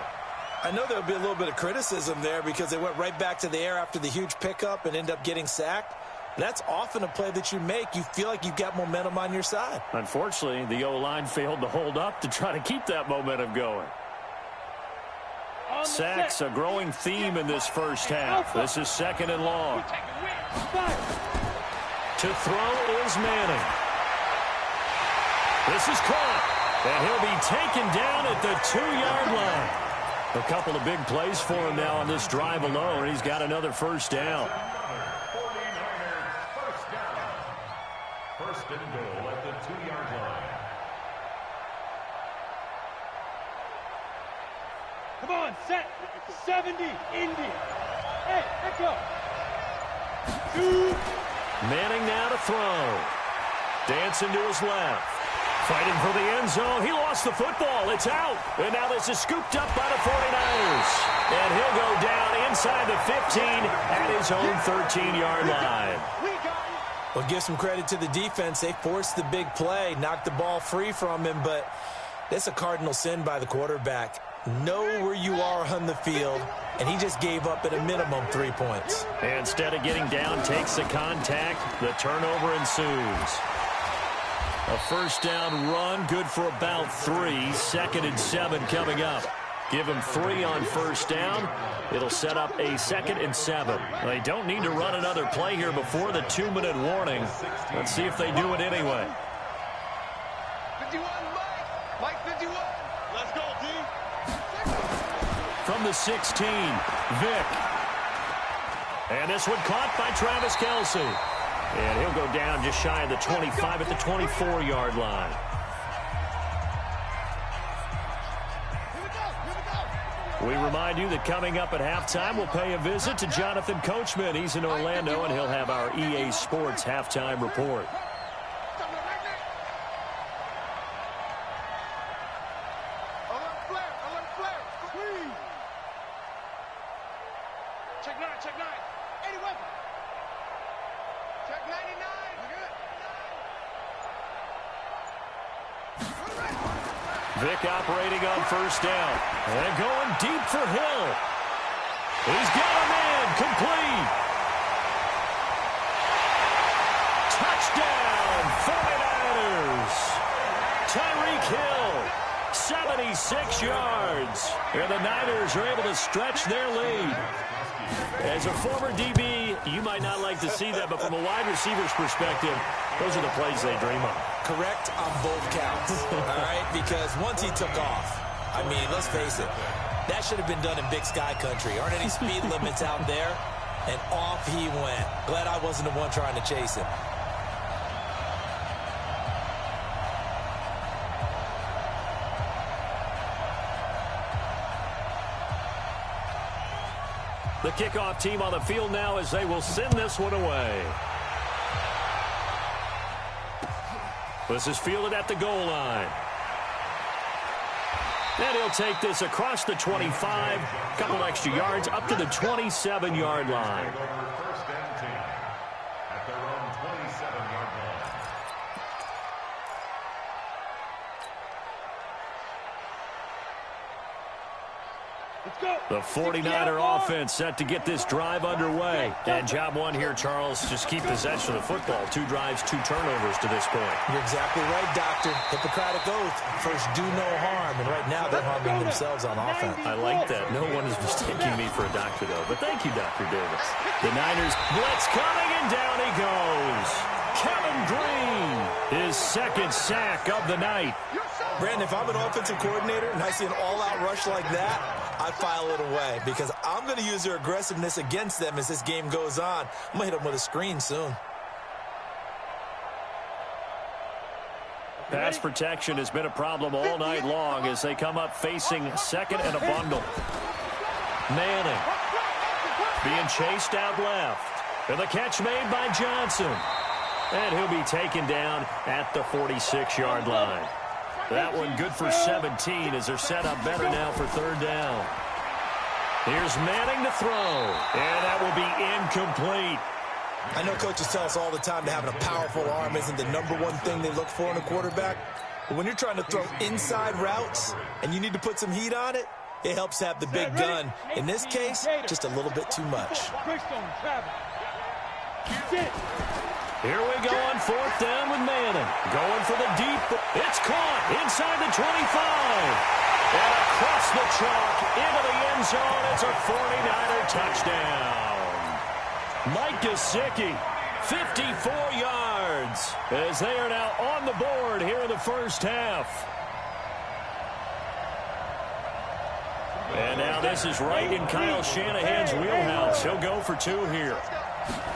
S3: I know there'll be a little bit of criticism there because they went right back to the air after the huge pickup and end up getting sacked. That's often a play that you make. You feel like you've got momentum on your side.
S2: Unfortunately, the O-line failed to hold up to try to keep that momentum going. Sacks, a growing theme in this first half. This is second and long. To throw is Manning. This is caught, and he'll be taken down at the 2-yard line. A couple of big plays for him now on this drive alone. He's got another first down.
S4: 49ers first down. First and goal at the 2-yard line.
S5: Come on, set. 70, Indy. Hey, let's go.
S2: Manning now to throw. Dancing to his left. Fighting for the end zone. He lost the football. It's out. And now this is scooped up by the 49ers. And he'll go down inside the 15 at his own 13-yard line.
S3: Well, give some credit to the defense. They forced the big play, knocked the ball free from him, but that's a cardinal sin by the quarterback. Know where you are on the field, and he just gave up at a minimum 3 points.
S2: Instead of getting down, takes the contact. The turnover ensues. A first down run, good for about 3. 2nd and 7 coming up. Give him 3 on first down. It'll set up a 2nd and 7. They don't need to run another play here before the 2-minute warning. Let's see if they do it anyway.
S5: 51, Mike 51. Let's go, D.
S2: From the 16, Vick. And this one caught by Travis Kelce. And he'll go down just shy of the 25 at the 24-yard line. We remind you that coming up at halftime, we'll pay a visit to Jonathan Coachman. He's in Orlando, and he'll have our EA Sports halftime report.
S5: Check 9. 80 weapon. Check 99.
S2: Vick operating on first down. And going deep for Hill. He's got a man. Complete. Touchdown, 49ers. Tyreek Hill, 76 yards. And the Niners are able to stretch their lead. As a former DB, you might not like to see that, but from a wide receiver's perspective, those are the plays they dream of.
S3: Correct on both counts, all right? Because once he took off, I mean, let's face it, that should have been done in Big Sky country. Aren't any speed limits out there? And off he went. Glad I wasn't the one trying to chase him.
S2: The kickoff team on the field now as they will send this one away. This is fielded at the goal line. And he'll take this across the 25, couple extra yards up to the 27-yard line.
S4: First and 10 at their own 27-yard line.
S5: Let's go.
S2: The 49er offense set to get this drive underway. And job one here, Charles, just keep possession of the football. 2 drives, 2 turnovers to this point.
S3: You're exactly right, Doctor. Hippocratic oath. First, do no harm. And right now, they're harming themselves on offense.
S2: I like that. No one is mistaking me for a doctor, though. But thank you, Dr. Davis. The Niners blitz coming, and down he goes. Kevin Green, his 2nd sack of the night.
S3: Brandon, if I'm an offensive coordinator and I see an all-out rush like that, I'd file it away because I'm going to use their aggressiveness against them as this game goes on. I'm going to hit them with a screen soon.
S2: Pass protection has been a problem all night long as they come up facing second and a bundle. Manning being chased out left. And the catch made by Johnson. And he'll be taken down at the 46-yard line. That one good for 17 as they're set up better now for third down. Here's Manning to throw. And that will be incomplete.
S3: I know coaches tell us all the time that having a powerful arm isn't the #1 thing they look for in a quarterback. But when you're trying to throw inside routes and you need to put some heat on it, it helps to have the big gun. In this case, just a little bit too much.
S2: Here we go on fourth down with Manning. Going for the deep. It's caught inside the 25. And across the chalk into the end zone. It's a 49er touchdown. Mike Gesicki, 54 yards, as they are now on the board here in the first half. And now this is right in Kyle Shanahan's wheelhouse. He'll go for 2 here.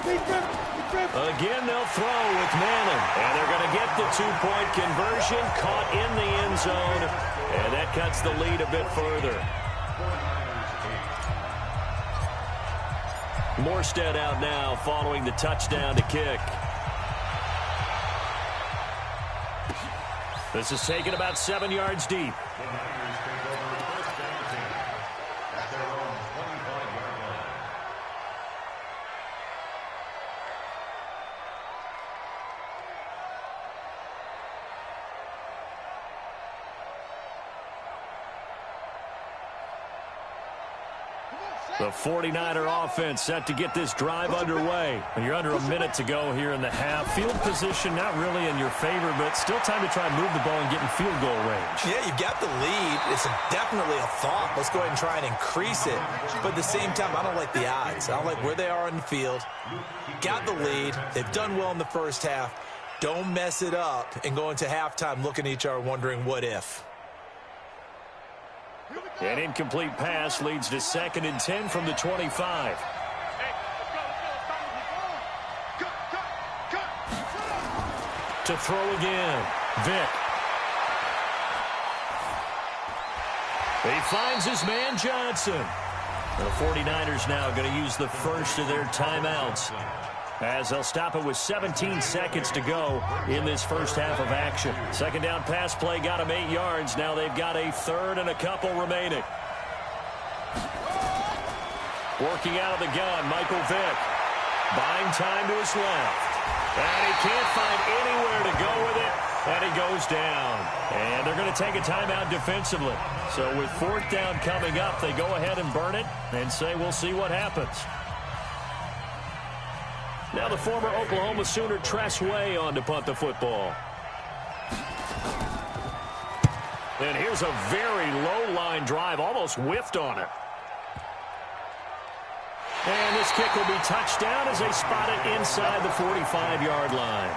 S2: Again, they'll throw with Manning. And they're going to get the 2-point conversion, caught in the end zone. And that cuts the lead a bit further. Morstead out now following the touchdown to kick. This is taken about 7 yards deep. The 49er offense set to get this drive underway. You're under a minute to go here in the half. Field position not really in your favor, but still time to try and move the ball and get in field goal range.
S3: Yeah, you've got the lead. It's definitely a thought. Let's go ahead and try and increase it. But at the same time, I don't like the odds. I don't like where they are on the field. Got the lead. They've done well in the first half. Don't mess it up and go into halftime looking at each other wondering what if.
S2: An incomplete pass leads to 2nd and 10 from the 25. To throw again. Vick. He finds his man Johnson. The 49ers now going to use the first of their timeouts, as they'll stop it with 17 seconds to go in this first half of action. Second down pass play got them 8 yards. Now they've got a third and a couple remaining. Working out of the gun, Michael Vick. Buying time to his left. And he can't find anywhere to go with it. And he goes down. And they're going to take a timeout defensively. So with 4th down coming up, they go ahead and burn it and say we'll see what happens. Now the former Oklahoma Sooner Tress Way on to punt the football. And here's a very low line drive, almost whiffed on it. And this kick will be touched down as they spot it inside the 45-yard line.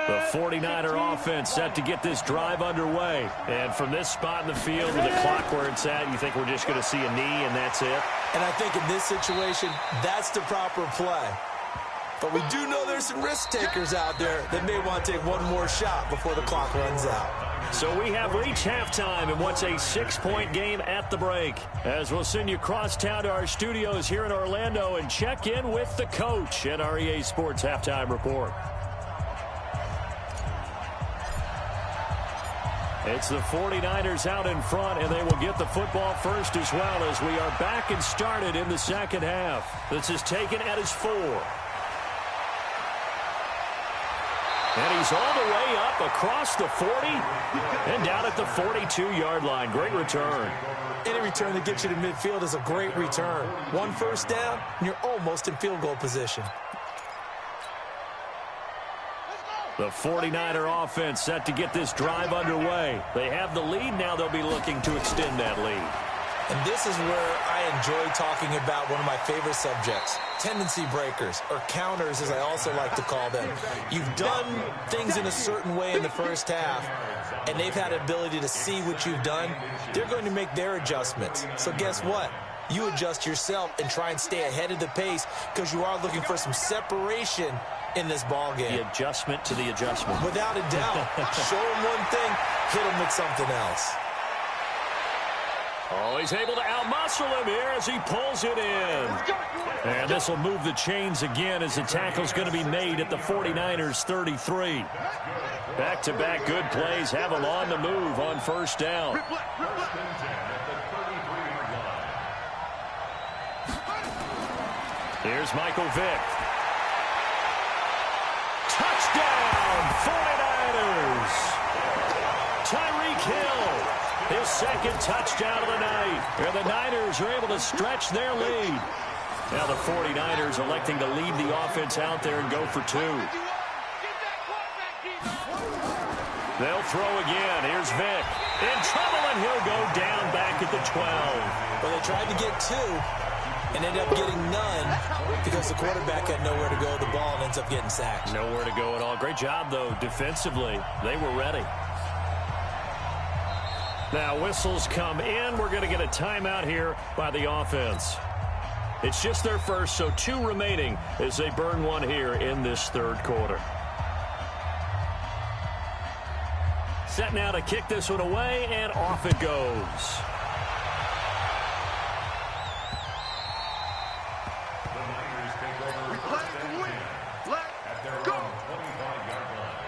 S2: The 49er offense set to get this drive underway. And from this spot in the field with the clock where it's at, you think we're just going to see a knee and that's it?
S3: And I think in this situation, that's the proper play. But we do know there's some risk takers out there that may want to take one more shot before the clock runs out.
S2: So we have reached halftime in what's a 6-point game at the break, as we'll send you across town to our studios here in Orlando and check in with the coach at our EA Sports Halftime Report. It's the 49ers out in front, and they will get the football first as well, as we are back and started in the second half. This is taken at his 4. And he's all the way up across the 40 and down at the 42-yard line. Great return.
S3: Any return that gets you to midfield is a great return. 1 first down, and you're almost in field goal position.
S2: The 49er offense set to get this drive underway. They have the lead. Now they'll be looking to extend that lead.
S3: And this is where I enjoy talking about one of my favorite subjects, tendency breakers, or counters as I also like to call them. You've done things in a certain way in the first half, and they've had an ability to see what you've done. They're going to make their adjustments. So guess what? you adjust yourself and try and stay ahead of the pace because you are looking for some separation in this ball game.
S2: The adjustment to the adjustment.
S3: Without a doubt. Show him one thing, hit him with something else.
S2: Oh, he's able to outmuscle him here as he pulls it in. And this will move the chains again as the tackle's going to be made at the 49ers 33. Back-to-back good plays have him on the move on first down. Here's Michael Vick. Touchdown, 49ers. Tyreek Hill, his second touchdown of the night. And the Niners are able to stretch their lead. Now the 49ers electing to leave the offense out there and go for two. They'll throw again. Here's Vick. In trouble, and he'll go down back at the 12.
S3: Well, they tried to get two and ended up getting none because the quarterback had nowhere to go with the ball and ends up getting sacked.
S2: Nowhere to go at all. Great job, though, defensively. They were ready. Now, whistles come in. We're going to get a timeout here by the offense. It's just their first, so two remaining as they burn one here in this third quarter. Set now to kick this one away, and off it goes.
S4: The Niners take over first and 10 at their own 25-yard line.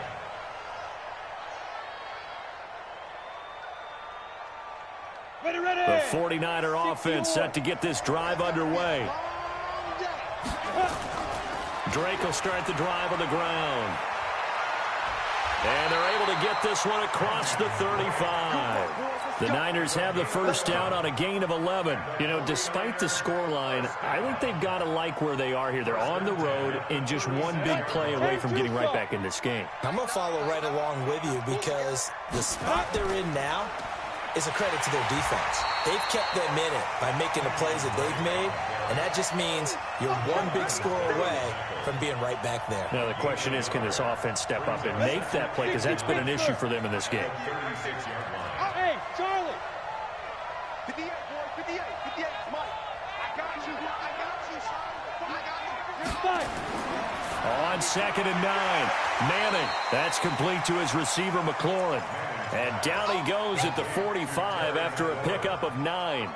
S2: The 49er offense set to get this drive underway. Drake will start the drive on the ground. And they're able to get this one across the 35. The Niners have the first down on a gain of 11. You know, despite the scoreline, I think they've got to like where they are here. They're on the road and just one big play away from getting right back in this game.
S3: I'm going to follow right along with you because the spot they're in now is a credit to their defense. They've kept them in it by making the plays that they've made, and that just means you're one big score away from being right back there.
S2: Now the question is, can this offense step up and make that play? Because that's been an issue for them in this game.
S5: Hey, Charlie. 58, boy, 58, 58. Mike, I got you, son. I got you.
S2: On 2nd and 9, Manning. That's complete to his receiver, McLaurin. And down he goes at the 45 after a pickup of 9.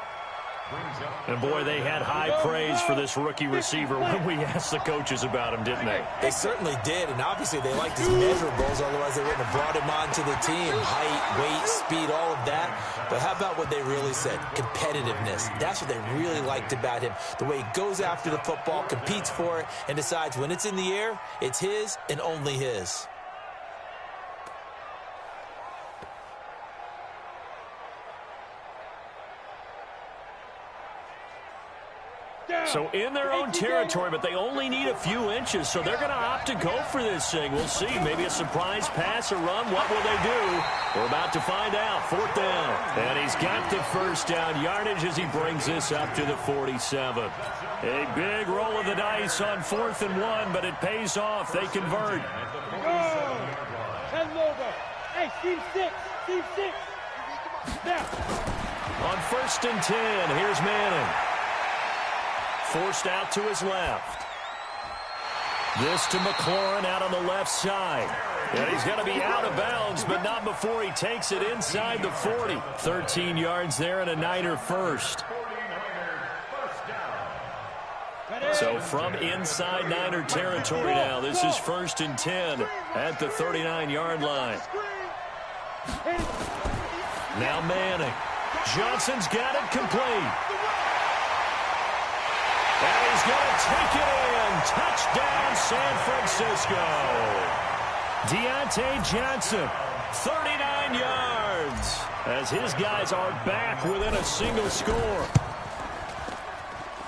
S2: And, boy, they had high praise for this rookie receiver when we asked the coaches about him, didn't they?
S3: They certainly did, and obviously they liked his measurables, otherwise they wouldn't have brought him onto the team. Height, weight, speed, all of that. But how about what they really said? Competitiveness. That's what they really liked about him. The way he goes after the football, competes for it, and decides when it's in the air, it's his and only his.
S2: So in their own territory, but they only need a few inches, so they're going to opt to go for this thing. We'll see. Maybe a surprise pass or run. What will they do? We're about to find out. 4th down. And he's got the first down yardage as he brings this up to the 47. A big roll of the dice on 4th and 1, but it pays off. They convert.
S5: Head over. Hey, Steve 6. Steve 6. Now.
S2: On 1st and 10, here's Manning. Forced out to his left. This to McLaurin out on the left side. And he's going to be out of bounds, but not before he takes it inside the 40. 13 yards there and a Niner first. So from inside Niner territory now, this is 1st and 10 at the 39-yard line. Now Manning. Johnson's got it complete. And he's going to take it in. Touchdown, San Francisco. Deontay Johnson, 39 yards, as his guys are back within a single score.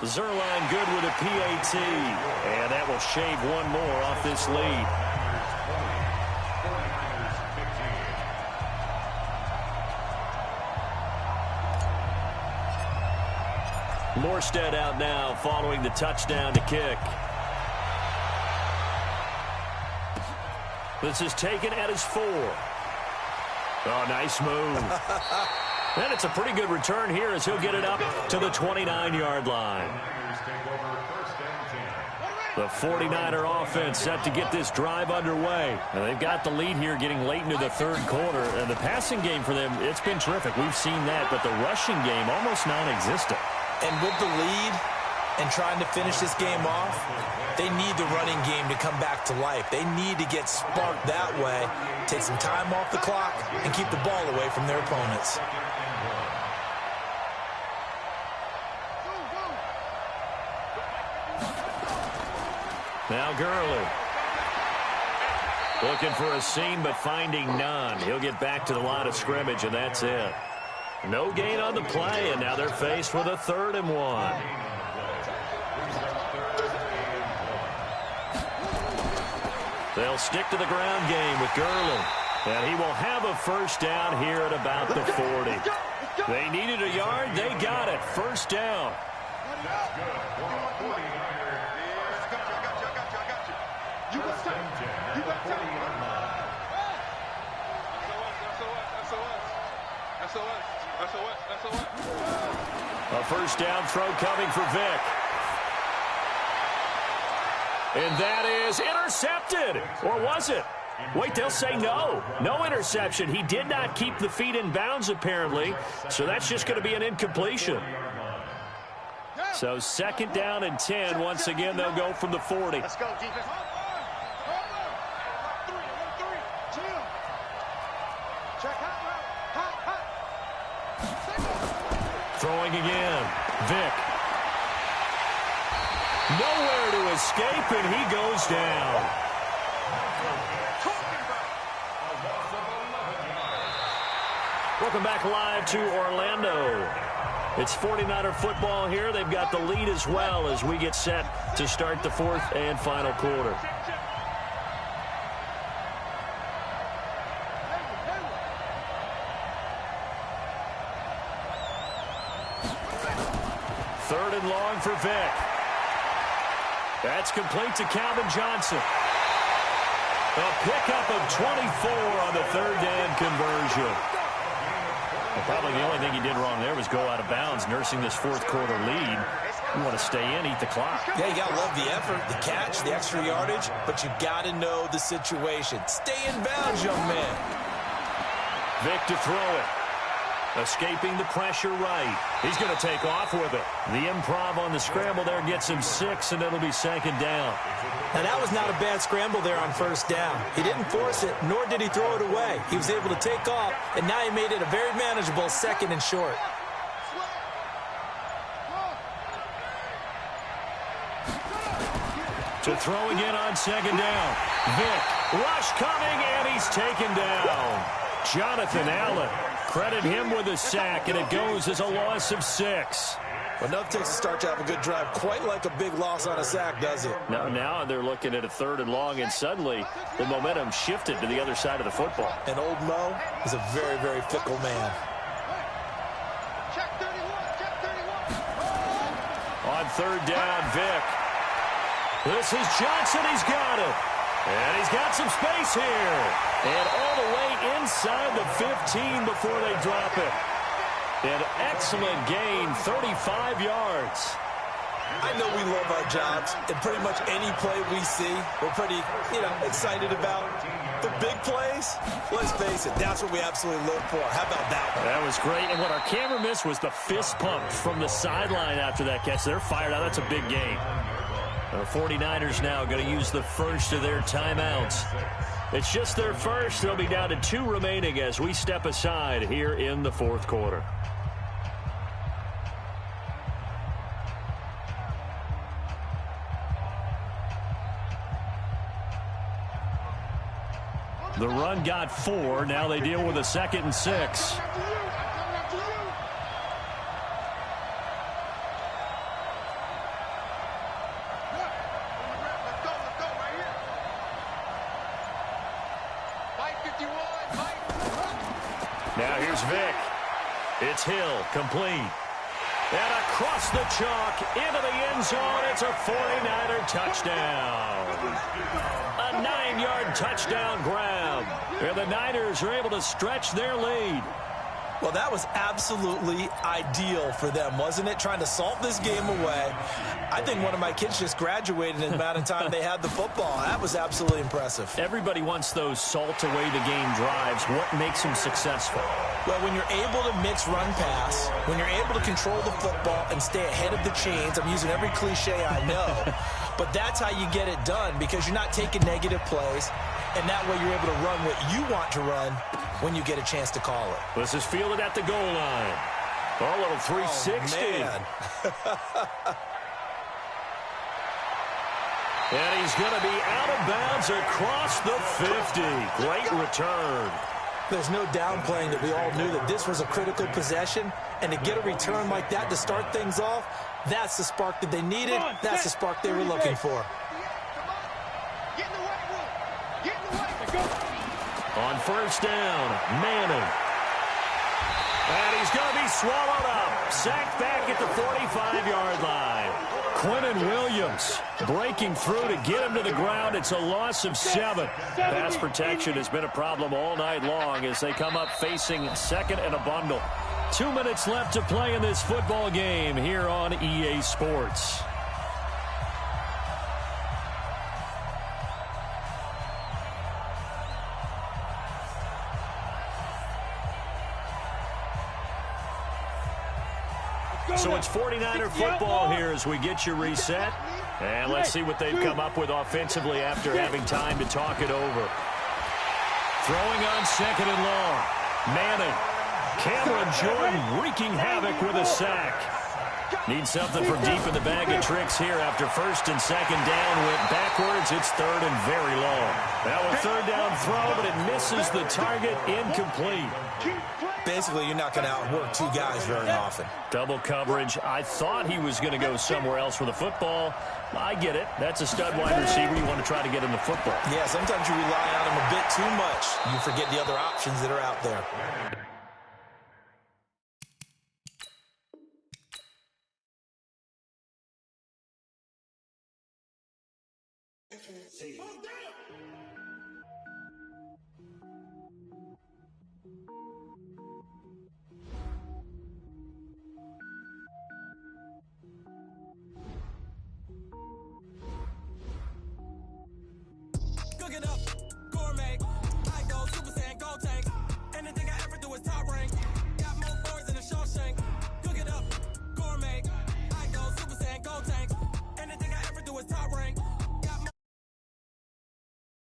S2: Zerline good with a PAT, and that will shave one more off this lead. Morstead out now following the touchdown to kick. This is taken at his 4. Oh, nice move. And it's a pretty good return here as he'll get it up to the 29-yard line. The 49er offense set to get this drive underway. And they've got the lead here getting late into the third quarter. And the passing game for them, it's been terrific. We've seen that. But the rushing game, almost non-existent.
S3: And with the lead and trying to finish this game off, they need the running game to come back to life. They need to get sparked that way, take some time off the clock, and keep the ball away from their opponents.
S2: Now Gurley. Looking for a seam, but finding none. He'll get back to the line of scrimmage, and that's it. No gain on the play, and now they're faced with a 3rd and 1. They'll stick to the ground game with Gurley. And he will have a first down here at about the 40. They needed a yard. They got it. First down. A first down throw coming for Vick. And that is intercepted. Or was it? Wait, they'll say no. No interception. He did not keep the feet in bounds, apparently. So that's just going to be an incompletion. So 2nd down and 10. Once again, they'll go from the 40.
S5: Let's go, defense.
S2: Throwing again. Vick. Nowhere to escape, and he goes down. Welcome back live to Orlando. It's 49er football here. They've got the lead as well as we get set to start the 4th and final quarter. Third and long for Vick. That's complete to Calvin Johnson. A pickup of 24 on the 3rd down conversion. Well, probably the only thing he did wrong there was go out of bounds, nursing this 4th quarter lead. You want to stay in, eat the clock.
S3: Yeah, you got to love the effort, the catch, the extra yardage, but you got to know the situation. Stay in bounds, young man.
S2: Vick to throw it. Escaping the pressure right. He's going to take off with it. The improv on the scramble there gets him 6, and it'll be 2nd down.
S3: Now, that was not a bad scramble there on 1st down. He didn't force it, nor did he throw it away. He was able to take off, and now he made it a very manageable 2nd and short.
S2: To throw again on 2nd down. Vick, rush coming, and he's taken down. Jonathan Allen. Credit him with a sack, and it goes as a loss of 6.
S3: Well, nothing takes a start to have a good drive quite like a big loss on a sack, does it?
S2: Now they're looking at a 3rd and long, and suddenly the momentum shifted to the other side of the football.
S3: And old Mo is a very, very fickle man.
S5: Check 31, check 31.
S2: On 3rd down, Vick. This is Johnson. He's got it. And he's got some space here. And all the way inside the 15 before they drop it. An excellent gain, 35 yards.
S3: I know we love our jobs, and pretty much any play we see, we're pretty, excited about. The big plays, let's face it, that's what we absolutely live for. How about that one?
S2: That was great, and what our camera missed was the fist pump from the sideline after that catch. They're fired out. That's a big gain. The 49ers now going to use the first of their timeouts. It's just their first. They'll be down to 2 remaining as we step aside here in the 4th quarter. The run got 4. Now they deal with a 2nd and 6. Now here's Vick. It's Hill, complete. And across the chalk, into the end zone, it's a 49er touchdown. A 9-yard touchdown grab. And the Niners are able to stretch their lead.
S3: Well, that was absolutely ideal for them, wasn't it? Trying to salt this game away. I think one of my kids just graduated in the amount of time they had the football. That was absolutely impressive.
S2: Everybody wants those salt-away-the-game drives. What makes them successful?
S3: Well, when you're able to mix run-pass, when you're able to control the football and stay ahead of the chains, I'm using every cliche I know, but that's how you get it done because you're not taking negative plays, and that way you're able to run what you want to run when you get a chance to call it.
S2: This is fielded at the goal line. A little 360.
S3: Oh, man.
S2: And he's going to be out of bounds across the 50. Great return.
S3: There's no downplaying that we all knew that this was a critical possession, and to get a return like that to start things off, that's the spark that they needed. That's the spark they were looking for.
S5: Get in the weight room. Get in the weight. Go.
S2: On first down, Manning. And he's going to be swallowed up. Sacked back at the 45-yard line. Quinnen Williams breaking through to get him to the ground. It's a loss of 7. Pass protection has been a problem all night long as they come up facing second and a bundle. 2 minutes left to play in this football game here on EA Sports. So it's 49er football here as we get you reset. And let's see what they've come up with offensively after having time to talk it over. Throwing on second and long. Manning. Cameron Jordan wreaking havoc with a sack. Needs something from deep in the bag of tricks here after first and second down went backwards. It's third and very long. Now a third down throw, but it misses the target. Incomplete.
S3: Basically, you're not going to outwork two guys very often.
S2: Double coverage. I thought he was going to go somewhere else with the football. I get it. That's a stud wide receiver. You want to try to get him the football.
S3: Yeah, sometimes you rely on him a bit too much. You forget the other options that are out there.